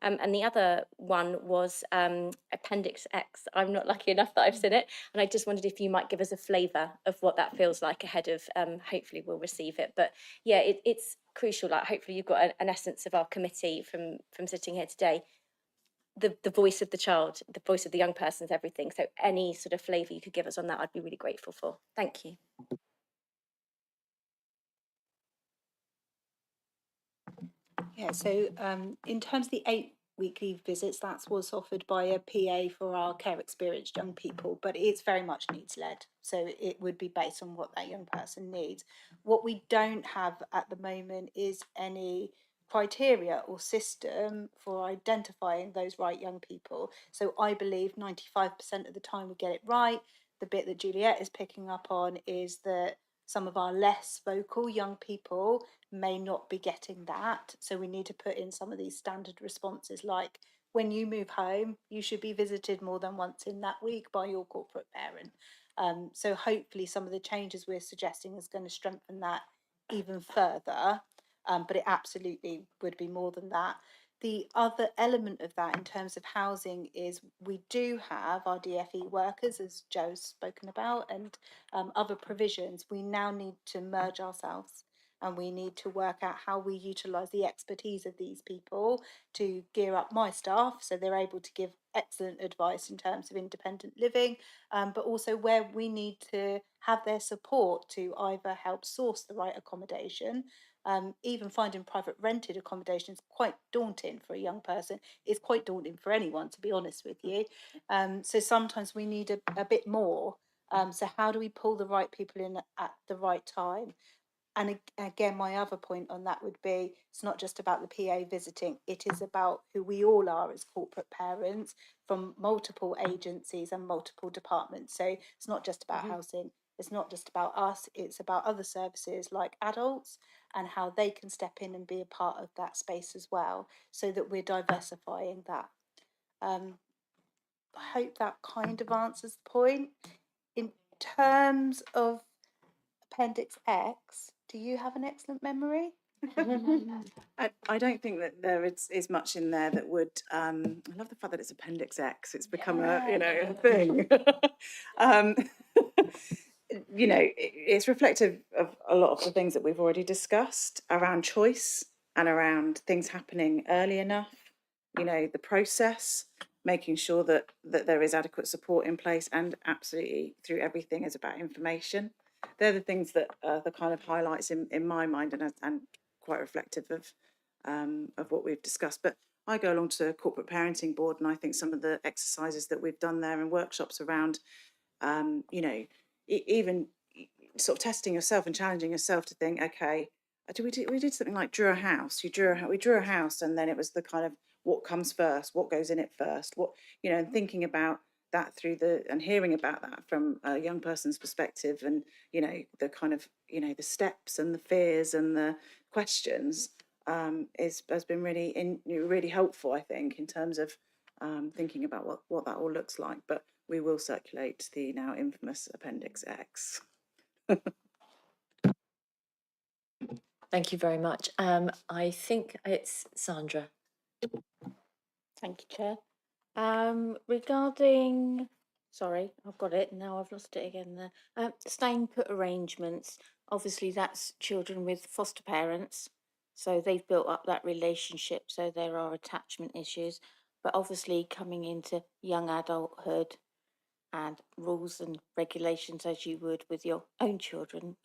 And the other one was Appendix X. I'm not lucky enough that I've seen it, and I just wondered if you might give us a flavour of what that feels like ahead of, hopefully we'll receive it. But yeah, it's crucial. Like, hopefully you've got an essence of our committee from sitting here today. The voice of the child, the voice of the young person is everything. So any sort of flavour you could give us on that, I'd be really grateful for. Thank you. Yeah, so in terms of the 8 weekly visits, that was offered by a PA for our care experienced young people, but it's very much needs led. So it would be based on what that young person needs. What we don't have at the moment is any criteria or system for identifying those right young people. So I believe 95% of the time we get it right. The bit that Juliet is picking up on is that some of our less vocal young people may not be getting that. So we need to put in some of these standard responses, like when you move home, you should be visited more than once in that week by your corporate parent. So hopefully some of the changes we're suggesting is going to strengthen that even further. But it absolutely would be more than that. The other element of that in terms of housing is we do have our DFE workers, as Joe's spoken about, and other provisions. We now need to merge ourselves, and we need to work out how we utilise the expertise of these people to gear up my staff so they're able to give excellent advice in terms of independent living, but also where we need to have their support to either help source the right accommodation. Even finding private rented accommodation is quite daunting for a young person. It's quite daunting for anyone, to be honest with you. So sometimes we need a bit more. So how do we pull the right people in at the right time? And again, my other point on that would be, it's not just about the PA visiting, it is about who we all are as corporate parents from multiple agencies and multiple departments. So it's not just about housing, it's not just about us, it's about other services like adults and how they can step in and be a part of that space as well, so that we're diversifying that. I hope that kind of answers the point. In terms of Appendix X, do you have an excellent memory? I don't think that there is much in there that would. I love the fact that it's Appendix X. It's become a thing. It's reflective of a lot of the things that we've already discussed around choice and around things happening early enough. The process, making sure that there is adequate support in place, and absolutely through everything is about information. They're the things that are the kind of highlights in my mind, and quite reflective of what we've discussed. But I go along to the corporate parenting board, and I think some of the exercises that we've done there and workshops around, you know, even sort of testing yourself and challenging yourself to think, okay, we did something like drew a house. We drew a house, and then it was the kind of what comes first, what goes in it first, what, you know, and thinking about that through and hearing about that from a young person's perspective, and, you know, the kind of, you know, the steps and the fears and the questions, has been really helpful, I think, in terms of thinking about what that all looks like. But we will circulate the now infamous Appendix X. Thank you very much. I think it's Sandra. Thank you, Chair. Regarding, sorry, I've got it, now I've lost it again there. Staying put arrangements, obviously that's children with foster parents, so they've built up that relationship, so there are attachment issues, but obviously coming into young adulthood and rules and regulations as you would with your own children,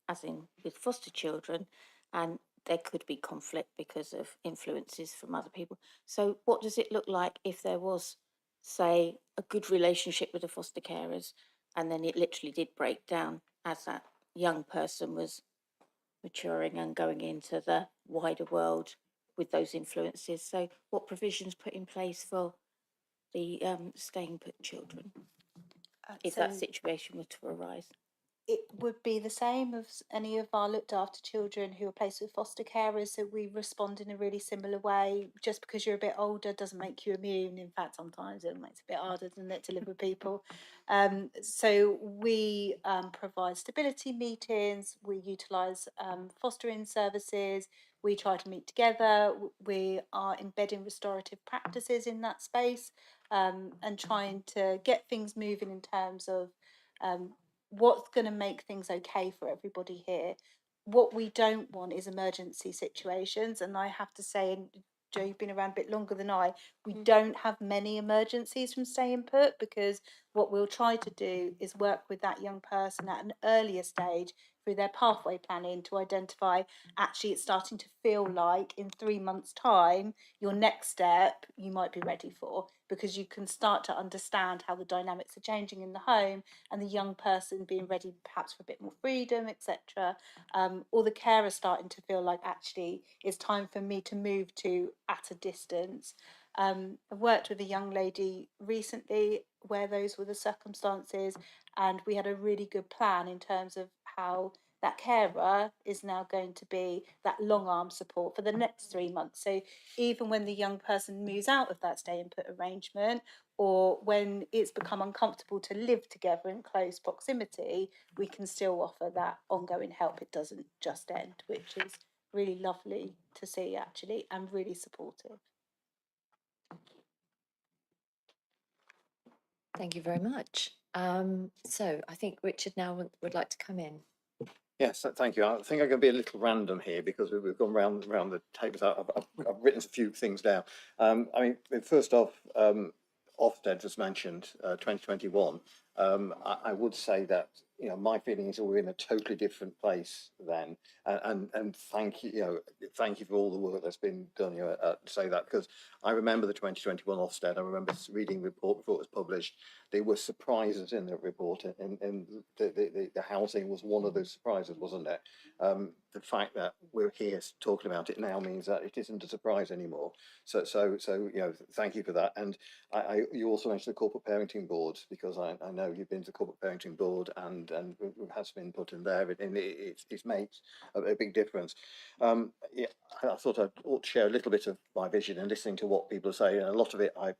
as in with foster children, and there could be conflict because of influences from other people. So what does it look like if there was, say, a good relationship with the foster carers, and then it literally did break down as that young person was maturing and going into the wider world with those influences? So what provisions put in place for the staying put children if that So situation were to arise? it would be the same as any of our looked after children who are placed with foster carers. So we respond in a really similar way. Just because you're a bit older doesn't make you immune. In fact, sometimes it makes it a bit harder, doesn't it, to live with people. So we provide stability meetings. We utilise fostering services. We try to meet together. We are embedding restorative practices in that space, and trying to get things moving in terms of what's going to make things okay for everybody here. What we don't want is emergency situations, and I have to say, and Joe, you've been around a bit longer than I, we don't have many emergencies from staying put, because what we'll try to do is work with that young person at an earlier stage through their pathway planning to identify, actually it's starting to feel like in 3 months' time your next step you might be ready for, because you can start to understand how the dynamics are changing in the home, and the young person being ready perhaps for a bit more freedom, etc. Or the carer starting to feel like, actually it's time for me to move to at a distance. I've worked with a young lady recently where those were the circumstances, and we had a really good plan in terms of how that carer is now going to be that long arm support for the next 3 months. So even when the young person moves out of that stay and put arrangement, or when it's become uncomfortable to live together in close proximity, we can still offer that ongoing help. It doesn't just end, which is really lovely to see, actually, and really supportive. Thank you very much. So I think Richard now would like to come in. Yes, thank you. I think I'm going to be a little random here because we've gone round the tables. I've written a few things down. I mean, first off, Ofsted was mentioned, 2021. I would say that, you know, my feeling is we're in a totally different place then, and thank you, thank you for all the work that's been done, to say that, because I remember the 2021 Ofsted. I remember reading the report before it was published. There were surprises in the report, and the housing was one of those surprises, wasn't it? The fact that we're here talking about it now means that it isn't a surprise anymore. So thank you for that. And you also mentioned the corporate parenting board, because I know you've been to the corporate parenting board, and it has been put in there, and it's made a big difference. Yeah, I thought I ought to share a little bit of my vision and listening to what people are saying, and a lot of it I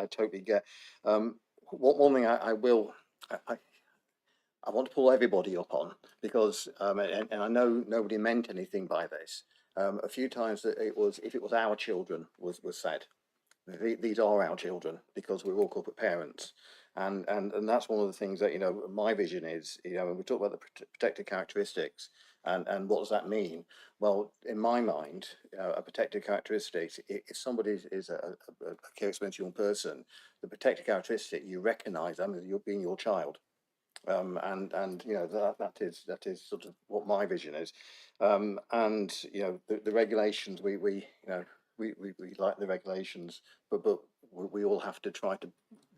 totally get. One thing I want to pull everybody up on, because and I know nobody meant anything by this. A few times that if it was our children was said. These are our children because we're all corporate parents, and that's one of the things that my vision is. When we talk about the protected characteristics, and what does that mean? Well, in my mind, a protected characteristic, if somebody is a care experienced young person, the protected characteristic, you recognise them as being your child. And that is sort of what my vision is, and the regulations we we like the regulations, but we all have to try to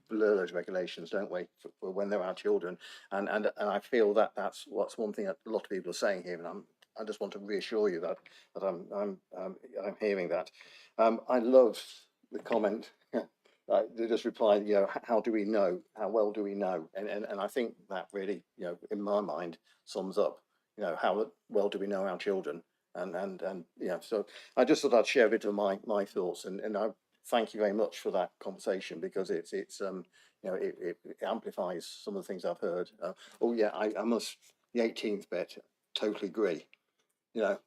blur those regulations, don't we, for when they're our children? And I feel that that's one thing that a lot of people are saying here, and I just want to reassure you that I'm hearing that. I love the comment. They just replied, you know, how do we know? How well do we know? And I think that really, you know, in my mind, sums up, you know, how well do we know our children? And yeah, so I just thought I'd share a bit of my thoughts, and I thank you very much for that conversation, because it's you know, it amplifies some of the things I've heard. Oh yeah, I must, the 18th bit, totally agree. You know,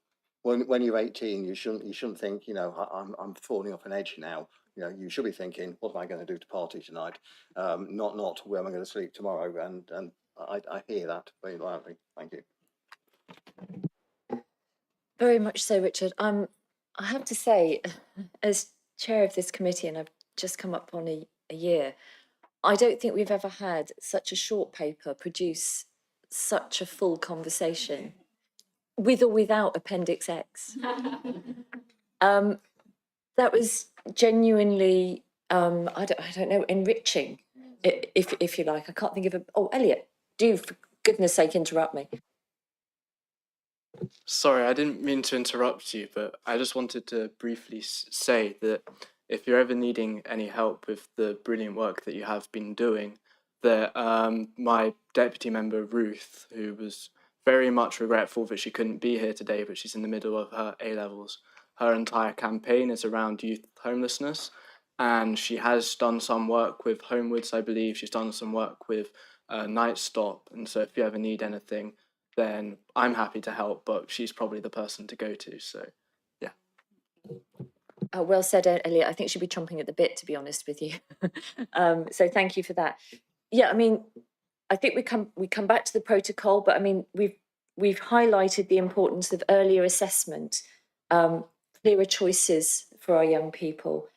when you're 18, you shouldn't think, you know, I'm falling off an edge now. You know, you should be thinking, what am I going to do to party tonight? Not where am I going to sleep tomorrow? And I hear that very loudly. Thank you. Very much so, Richard. I have to say, as chair of this committee, and I've just come up on a year, I don't think we've ever had such a short paper produce such a full conversation, with or without Appendix X. That was genuinely, I don't know, enriching, if you like. I can't think of a. Oh, Elliot, do for goodness sake interrupt me. Sorry, I didn't mean to interrupt you, but I just wanted to briefly say that if you're ever needing any help with the brilliant work that you have been doing, that my deputy member Ruth, who was very much regretful that she couldn't be here today, but she's in the middle of her A-levels, her entire campaign is around youth homelessness, and she has done some work with Homewoods, I believe. She's done some work with Night Stop, and so if you ever need anything, then I'm happy to help, but she's probably the person to go to. So, yeah. Well said, Elliot. I think she'd be chomping at the bit, to be honest with you. So thank you for that. Yeah, I mean, I think we come back to the protocol, but I mean, we've highlighted the importance of earlier assessment, clearer choices for our young people,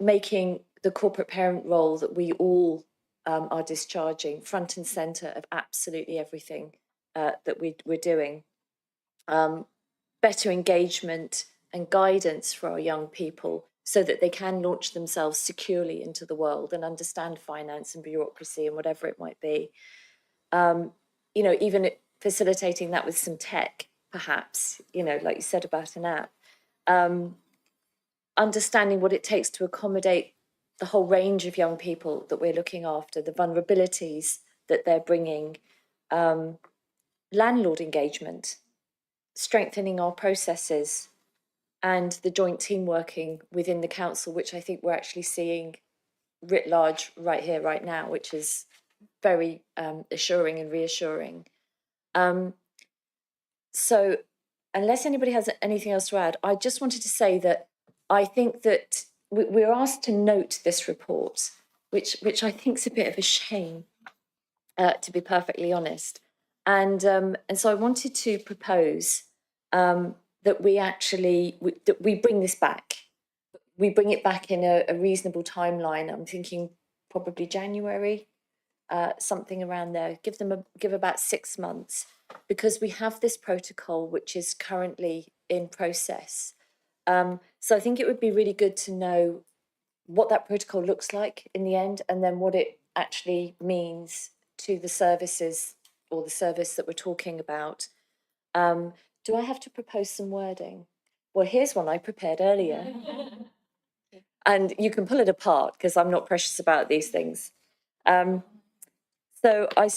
making the corporate parent role that we all are discharging front and centre of absolutely everything that we're doing. Better engagement and guidance for our young people so that they can launch themselves securely into the world and understand finance and bureaucracy and whatever it might be. You know, even facilitating that with some tech, perhaps, you know, like you said about an app. Understanding what it takes to accommodate the whole range of young people that we're looking after, the vulnerabilities that they're bringing, landlord engagement, strengthening our processes, and the joint team working within the council, which I think we're actually seeing writ large right here, right now, which is very assuring and reassuring. So unless anybody has anything else to add, I just wanted to say that I think that we're asked to note this report, which I think is a bit of a shame, to be perfectly honest. And so I wanted to propose that we bring this back. We bring it back in a reasonable timeline. I'm thinking probably January, something around there. Give about 6 months, because we have this protocol which is currently in process. So I think it would be really good to know what that protocol looks like in the end, and then what it actually means to the services or the service that we're talking about. Do I have to propose some wording? Well, here's one I prepared earlier. And you can pull it apart, because I'm not precious about these things. So I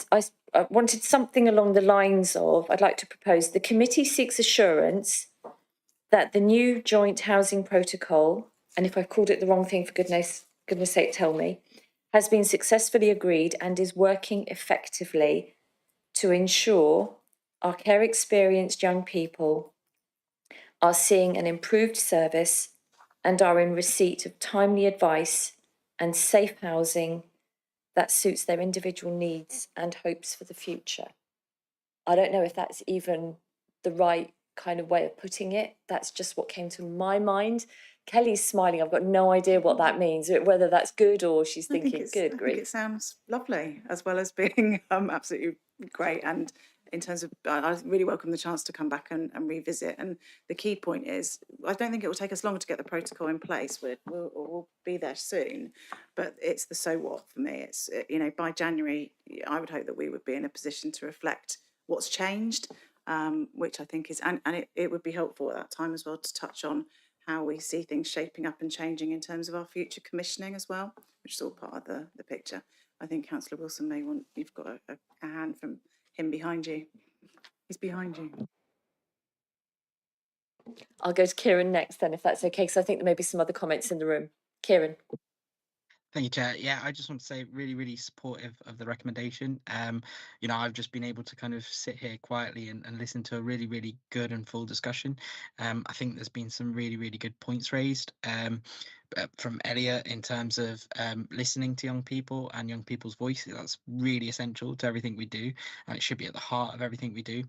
wanted something along the lines of, I'd like to propose, the committee seeks assurance that the new joint housing protocol, and if I've called it the wrong thing, for goodness sake, tell me, has been successfully agreed and is working effectively to ensure our care experienced young people are seeing an improved service and are in receipt of timely advice and safe housing that suits their individual needs and hopes for the future. I don't know if that's even the right kind of way of putting it. That's just what came to my mind. Kelly's smiling. I've got no idea what that means, whether that's good or she's thinking good. I think it sounds lovely, as well as being absolutely great. And in terms of, I really welcome the chance to come back and revisit. And the key point is, I don't think it will take us long to get the protocol in place. We'll be there soon, but it's the so what for me. It's, you know, by January, I would hope that we would be in a position to reflect what's changed, which I think is, and it would be helpful at that time as well to touch on how we see things shaping up and changing in terms of our future commissioning as well, which is all part of the picture. I think Councillor Wilson may want, you've got a hand from him behind you. He's behind you. I'll go to Kieran next then, if that's okay, because I think there may be some other comments in the room. Kieran. Thank you, Chair. Yeah, I just want to say really, really supportive of the recommendation. You know, I've just been able to kind of sit here quietly and listen to a really, really good and full discussion. I think there's been some really, really good points raised from Elliot in terms of listening to young people and young people's voices. That's really essential to everything we do, and it should be at the heart of everything we do.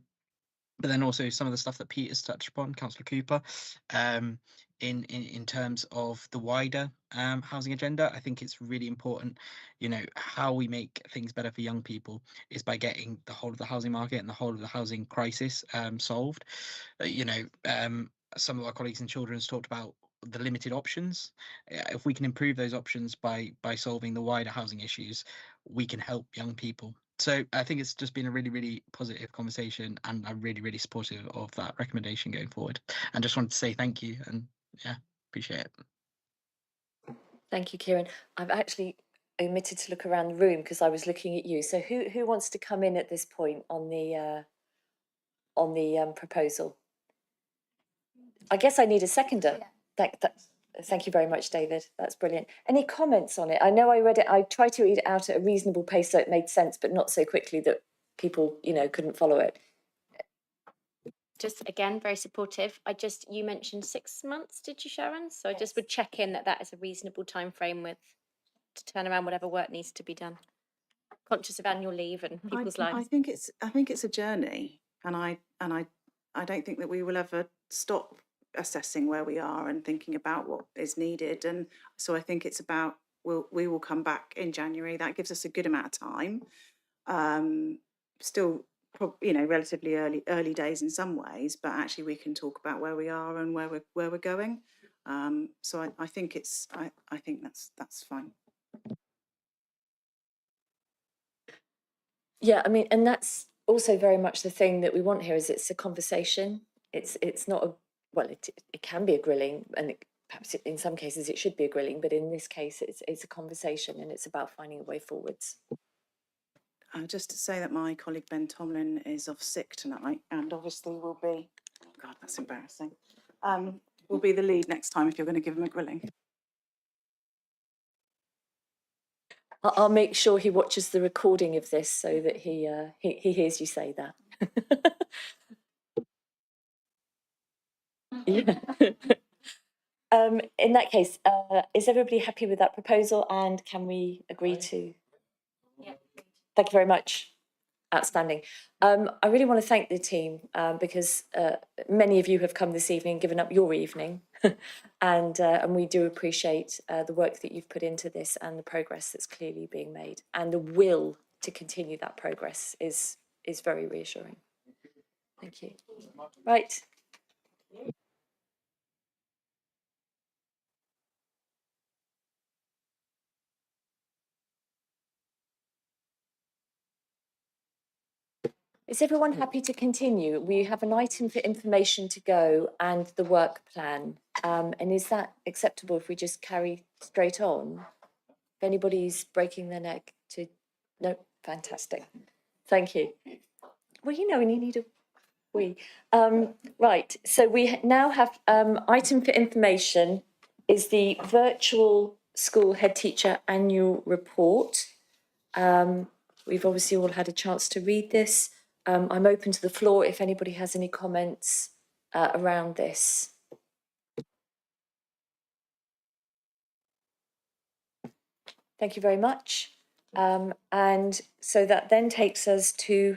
But then also some of the stuff that Peter's touched upon, Councillor Cooper, in terms of the wider housing agenda. I think it's really important, you know, how we make things better for young people is by getting the whole of the housing market and the whole of the housing crisis solved. You know, some of our colleagues in Children's talked about the limited options. If we can improve those options by solving the wider housing issues, we can help young people. So I think it's just been a really, really positive conversation, and I'm really, really supportive of that recommendation going forward. And just wanted to say thank you, and yeah, appreciate it. Thank you, Kieran. I've actually omitted to look around the room because I was looking at you. So who wants to come in at this point on the proposal? I guess I need a seconder. Thank you very much, David. That's brilliant. Any comments on it? I know I read it. I tried to read it out at a reasonable pace so it made sense, but not so quickly that people, you know, couldn't follow it. Just again, very supportive. You mentioned 6 months, did you, Sharon? So I just would check in that is a reasonable time frame to turn around whatever work needs to be done. Conscious of annual leave and people's lives. I think it's a journey, and I don't think that we will ever stop assessing where we are and thinking about what is needed. And so I think it's about, we will come back in January. That gives us a good amount of time. Still, you know, relatively early days in some ways, but actually we can talk about where we are and where we're going. So I think I think that's fine. Yeah, I mean, and that's also very much the thing that we want here is it's a conversation. It's not a, well, it can be a grilling, and perhaps in some cases it should be a grilling, but in this case it's a conversation, and it's about finding a way forwards. Just to say that my colleague Ben Tomlin is off sick tonight, and obviously will be, oh God, that's embarrassing, will be the lead next time if you're going to give him a grilling. I'll make sure he watches the recording of this so that he hears you say that. Yeah. In that case, is everybody happy with that proposal, and can we agree to? Yeah. Thank you very much. Outstanding. I really want to thank the team because many of you have come this evening, given up your evening, and we do appreciate the work that you've put into this and the progress that's clearly being made, and the will to continue that progress is very reassuring. Thank you. Right. Is everyone happy to continue? We have an item for information to go and the work plan. And is that acceptable if we just carry straight on? If anybody's breaking their neck to... No? Fantastic. Thank you. Well, you know, we need a... Right, so we now have item for information is the virtual school head teacher annual report. We've obviously all had a chance to read this. I'm open to the floor if anybody has any comments around this. Thank you very much. And so that then takes us to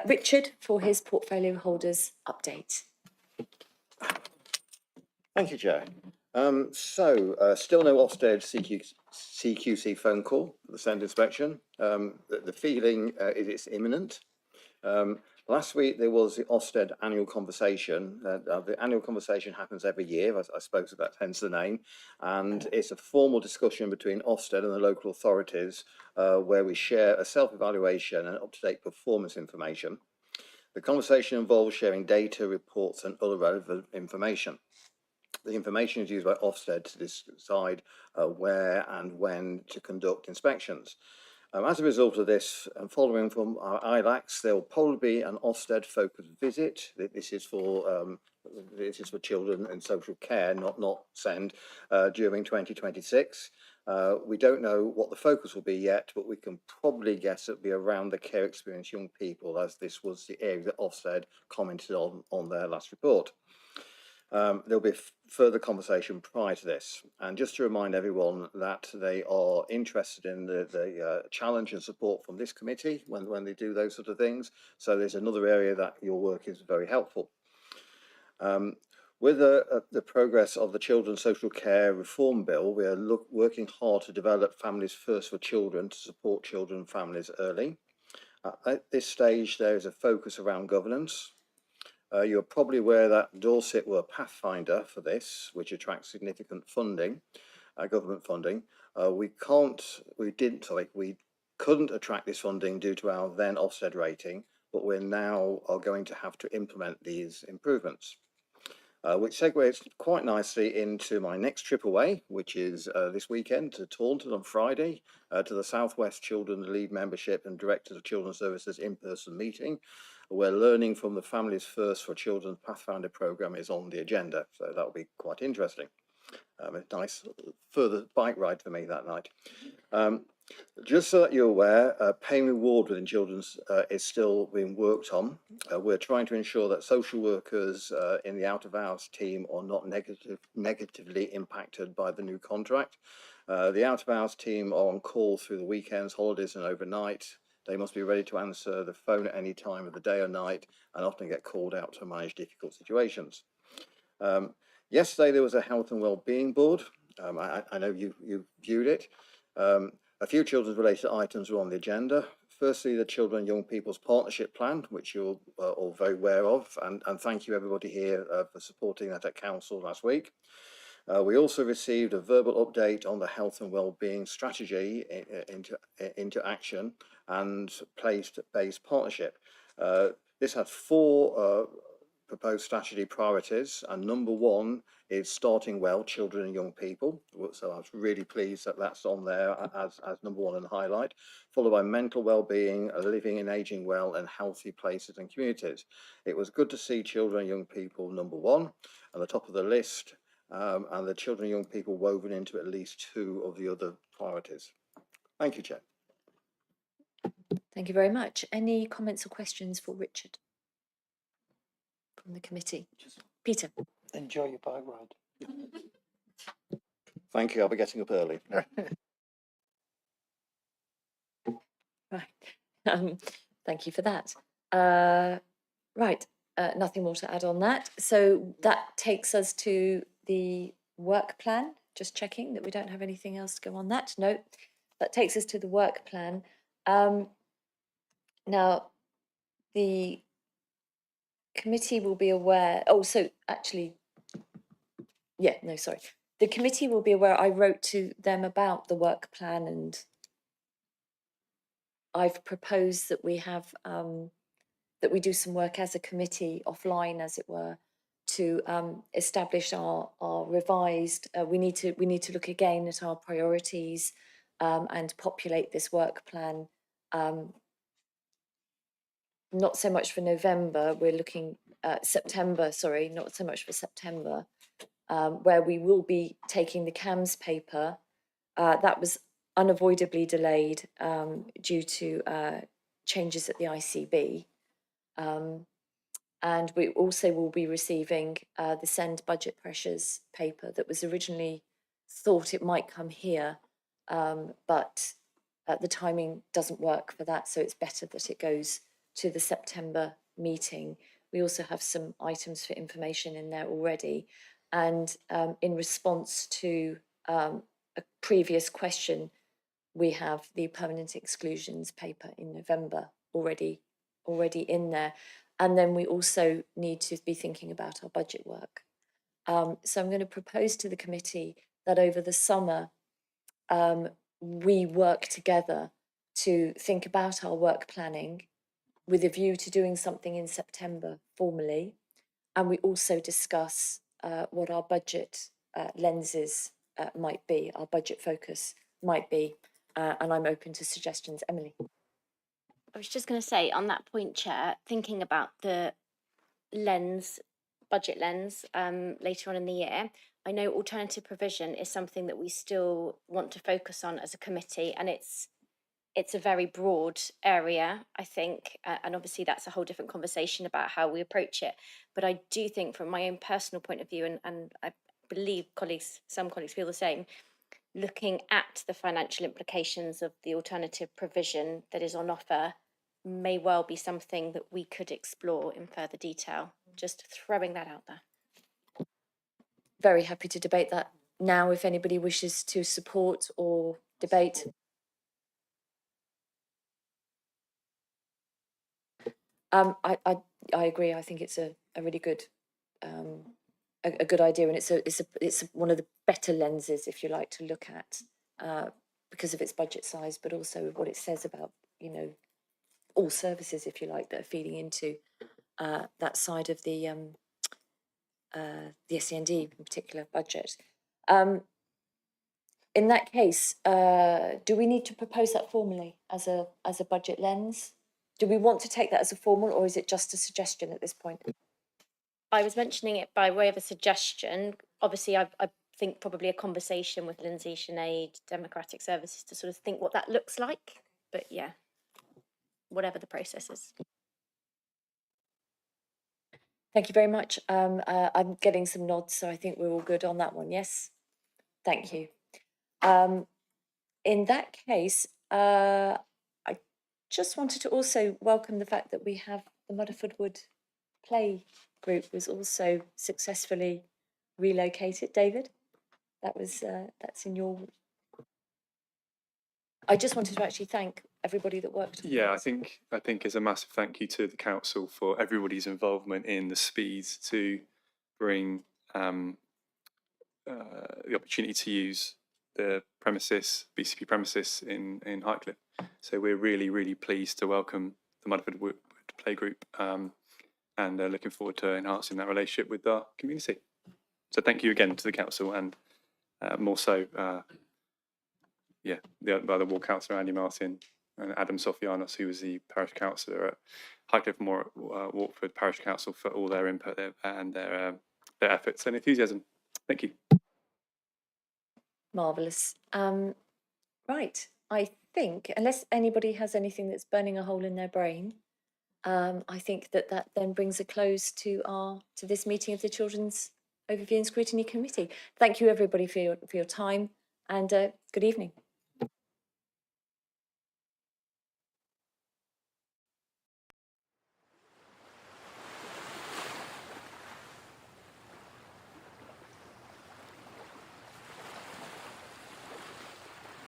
Richard for his portfolio holders update. Thank you, Chair. Still no Ofsted CQC phone call for the send inspection. The feeling is it's imminent. Last week there was the Ofsted annual conversation. The annual conversation happens every year, I suppose that hence the name, and it's a formal discussion between Ofsted and the local authorities where we share a self-evaluation and up-to-date performance information. The conversation involves sharing data, reports and other relevant information. The information is used by Ofsted to decide where and when to conduct inspections. As a result of this, and following from our ILACs, there will probably be an Ofsted-focused visit. This is for children in social care, not SEND, during 2026. We don't know what the focus will be yet, but we can probably guess it'll be around the care experience young people, as this was the area that Ofsted commented on their last report. There'll be further conversation prior to this, and just to remind everyone that they are interested in the challenge and support from this committee when they do those sort of things. So there's another area that your work is very helpful. With the progress of the Children's Social Care Reform Bill, we are working hard to develop Families First for Children to support children and families early. At this stage, there is a focus around governance. You're probably aware that Dorset were a pathfinder for this, which attracts significant funding, government funding. We couldn't attract this funding due to our then Ofsted rating, but we now are going to have to implement these improvements. Which segues quite nicely into my next trip away, which is this weekend to Taunton on Friday, to the Southwest Children's League Membership and Directors of Children's Services in-person meeting, where learning from the Families First for Children Pathfinder programme is on the agenda. So that'll be quite interesting. A nice further bike ride for me that night. Just so that you're aware, pay and reward within children's is still being worked on. We're trying to ensure that social workers in the out-of-hours team are not negatively impacted by the new contract. The out-of-hours team are on call through the weekends, holidays and overnight. They must be ready to answer the phone at any time of the day or night and often get called out to manage difficult situations. Yesterday there was a health and wellbeing board. I know you viewed it. A few children's related items were on the agenda. Firstly, the Children and Young People's Partnership Plan, which you're all very aware of, and thank you everybody here for supporting that at Council last week. We also received a verbal update on the health and wellbeing strategy into action and place-based partnership. This had 4 proposed strategy priorities, and number 1 is starting well, children and young people. So I was really pleased that that's on there as number 1 and highlight, followed by mental well-being, living and aging well, and healthy places and communities. It was good to see children and young people number 1 at the top of the list, and the children and young people woven into at least 2 of the other priorities. Thank you, Chair. Thank you very much. Any comments or questions for Richard from the committee? Peter. Enjoy your bike ride. Thank you, I'll be getting up early. Right. Thank you for that. Right. Nothing more to add on that. So that takes us to the work plan. Just checking that we don't have anything else to go on that. No, that takes us to the work plan. Now, the committee will be aware. Oh, so actually, yeah, no, sorry. The committee will be aware. I wrote to them about the work plan, and I've proposed that we have that we do some work as a committee offline, as it were, to establish our revised. We need to look again at our priorities and populate this work plan. Not so much for November. We're looking September. Sorry, not so much for September, where we will be taking the CAMS paper. That was unavoidably delayed due to changes at the ICB. And we also will be receiving the SEND budget pressures paper that was originally thought it might come here, but the timing doesn't work for that, so it's better that it goes to the September meeting. We also have some items for information in there already, and in response to a previous question, we have the permanent exclusions paper in November already already in there. And then we also need to be thinking about our budget work. So I'm going to propose to the committee that over the summer, we work together to think about our work planning with a view to doing something in September formally. And we also discuss what our budget lenses might be, our budget focus might be. And I'm open to suggestions. Emily. I was just going to say on that point, Chair, thinking about the budget lens later on in the year, I know alternative provision is something that we still want to focus on as a committee, and it's a very broad area, I think, and obviously that's a whole different conversation about how we approach it. But I do think from my own personal point of view, and I believe some colleagues feel the same, looking at the financial implications of the alternative provision that is on offer may well be something that we could explore in further detail. Just throwing that out there. Very happy to debate that now if anybody wishes to support or debate. I agree. I think it's a really good a good idea, and it's one of the better lenses, if you like, to look at because of its budget size, but also what it says about all services, if you like, that are feeding into that side of the SEND in particular budget. In that case, do we need to propose that formally as a budget lens? Do we want to take that as a formal, or is it just a suggestion at this point? I was mentioning it by way of a suggestion. Obviously, I think probably a conversation with Lindsay, Sinead, Democratic Services to sort of think what that looks like. But yeah, whatever the process is. Thank you very much. I'm getting some nods, so I think we're all good on that one. Yes, thank you. In that case, I just wanted to also welcome the fact that we have the Mudderford Wood Play Group was also successfully relocated. David, that's in your. I just wanted to actually thank everybody that worked. Yeah, I think as a massive thank you to the council for everybody's involvement in the speeds to bring the opportunity to use the BCP premises in Highcliffe. So we're really pleased to welcome the Mudderford Wood Play Group and looking forward to enhancing that relationship with our community. So thank you again to the council, and more so, the other ward councillor Andy Martin and Adam Sofianos, who was the parish councillor at Highcliffe and Wartford Parish Council, for all their input and their efforts and enthusiasm. Thank you. Marvellous. Right, I think, unless anybody has anything that's burning a hole in their brain, I think that then brings a close to this meeting of the Children's Overview and Scrutiny Committee. Thank you everybody for your time, and good evening.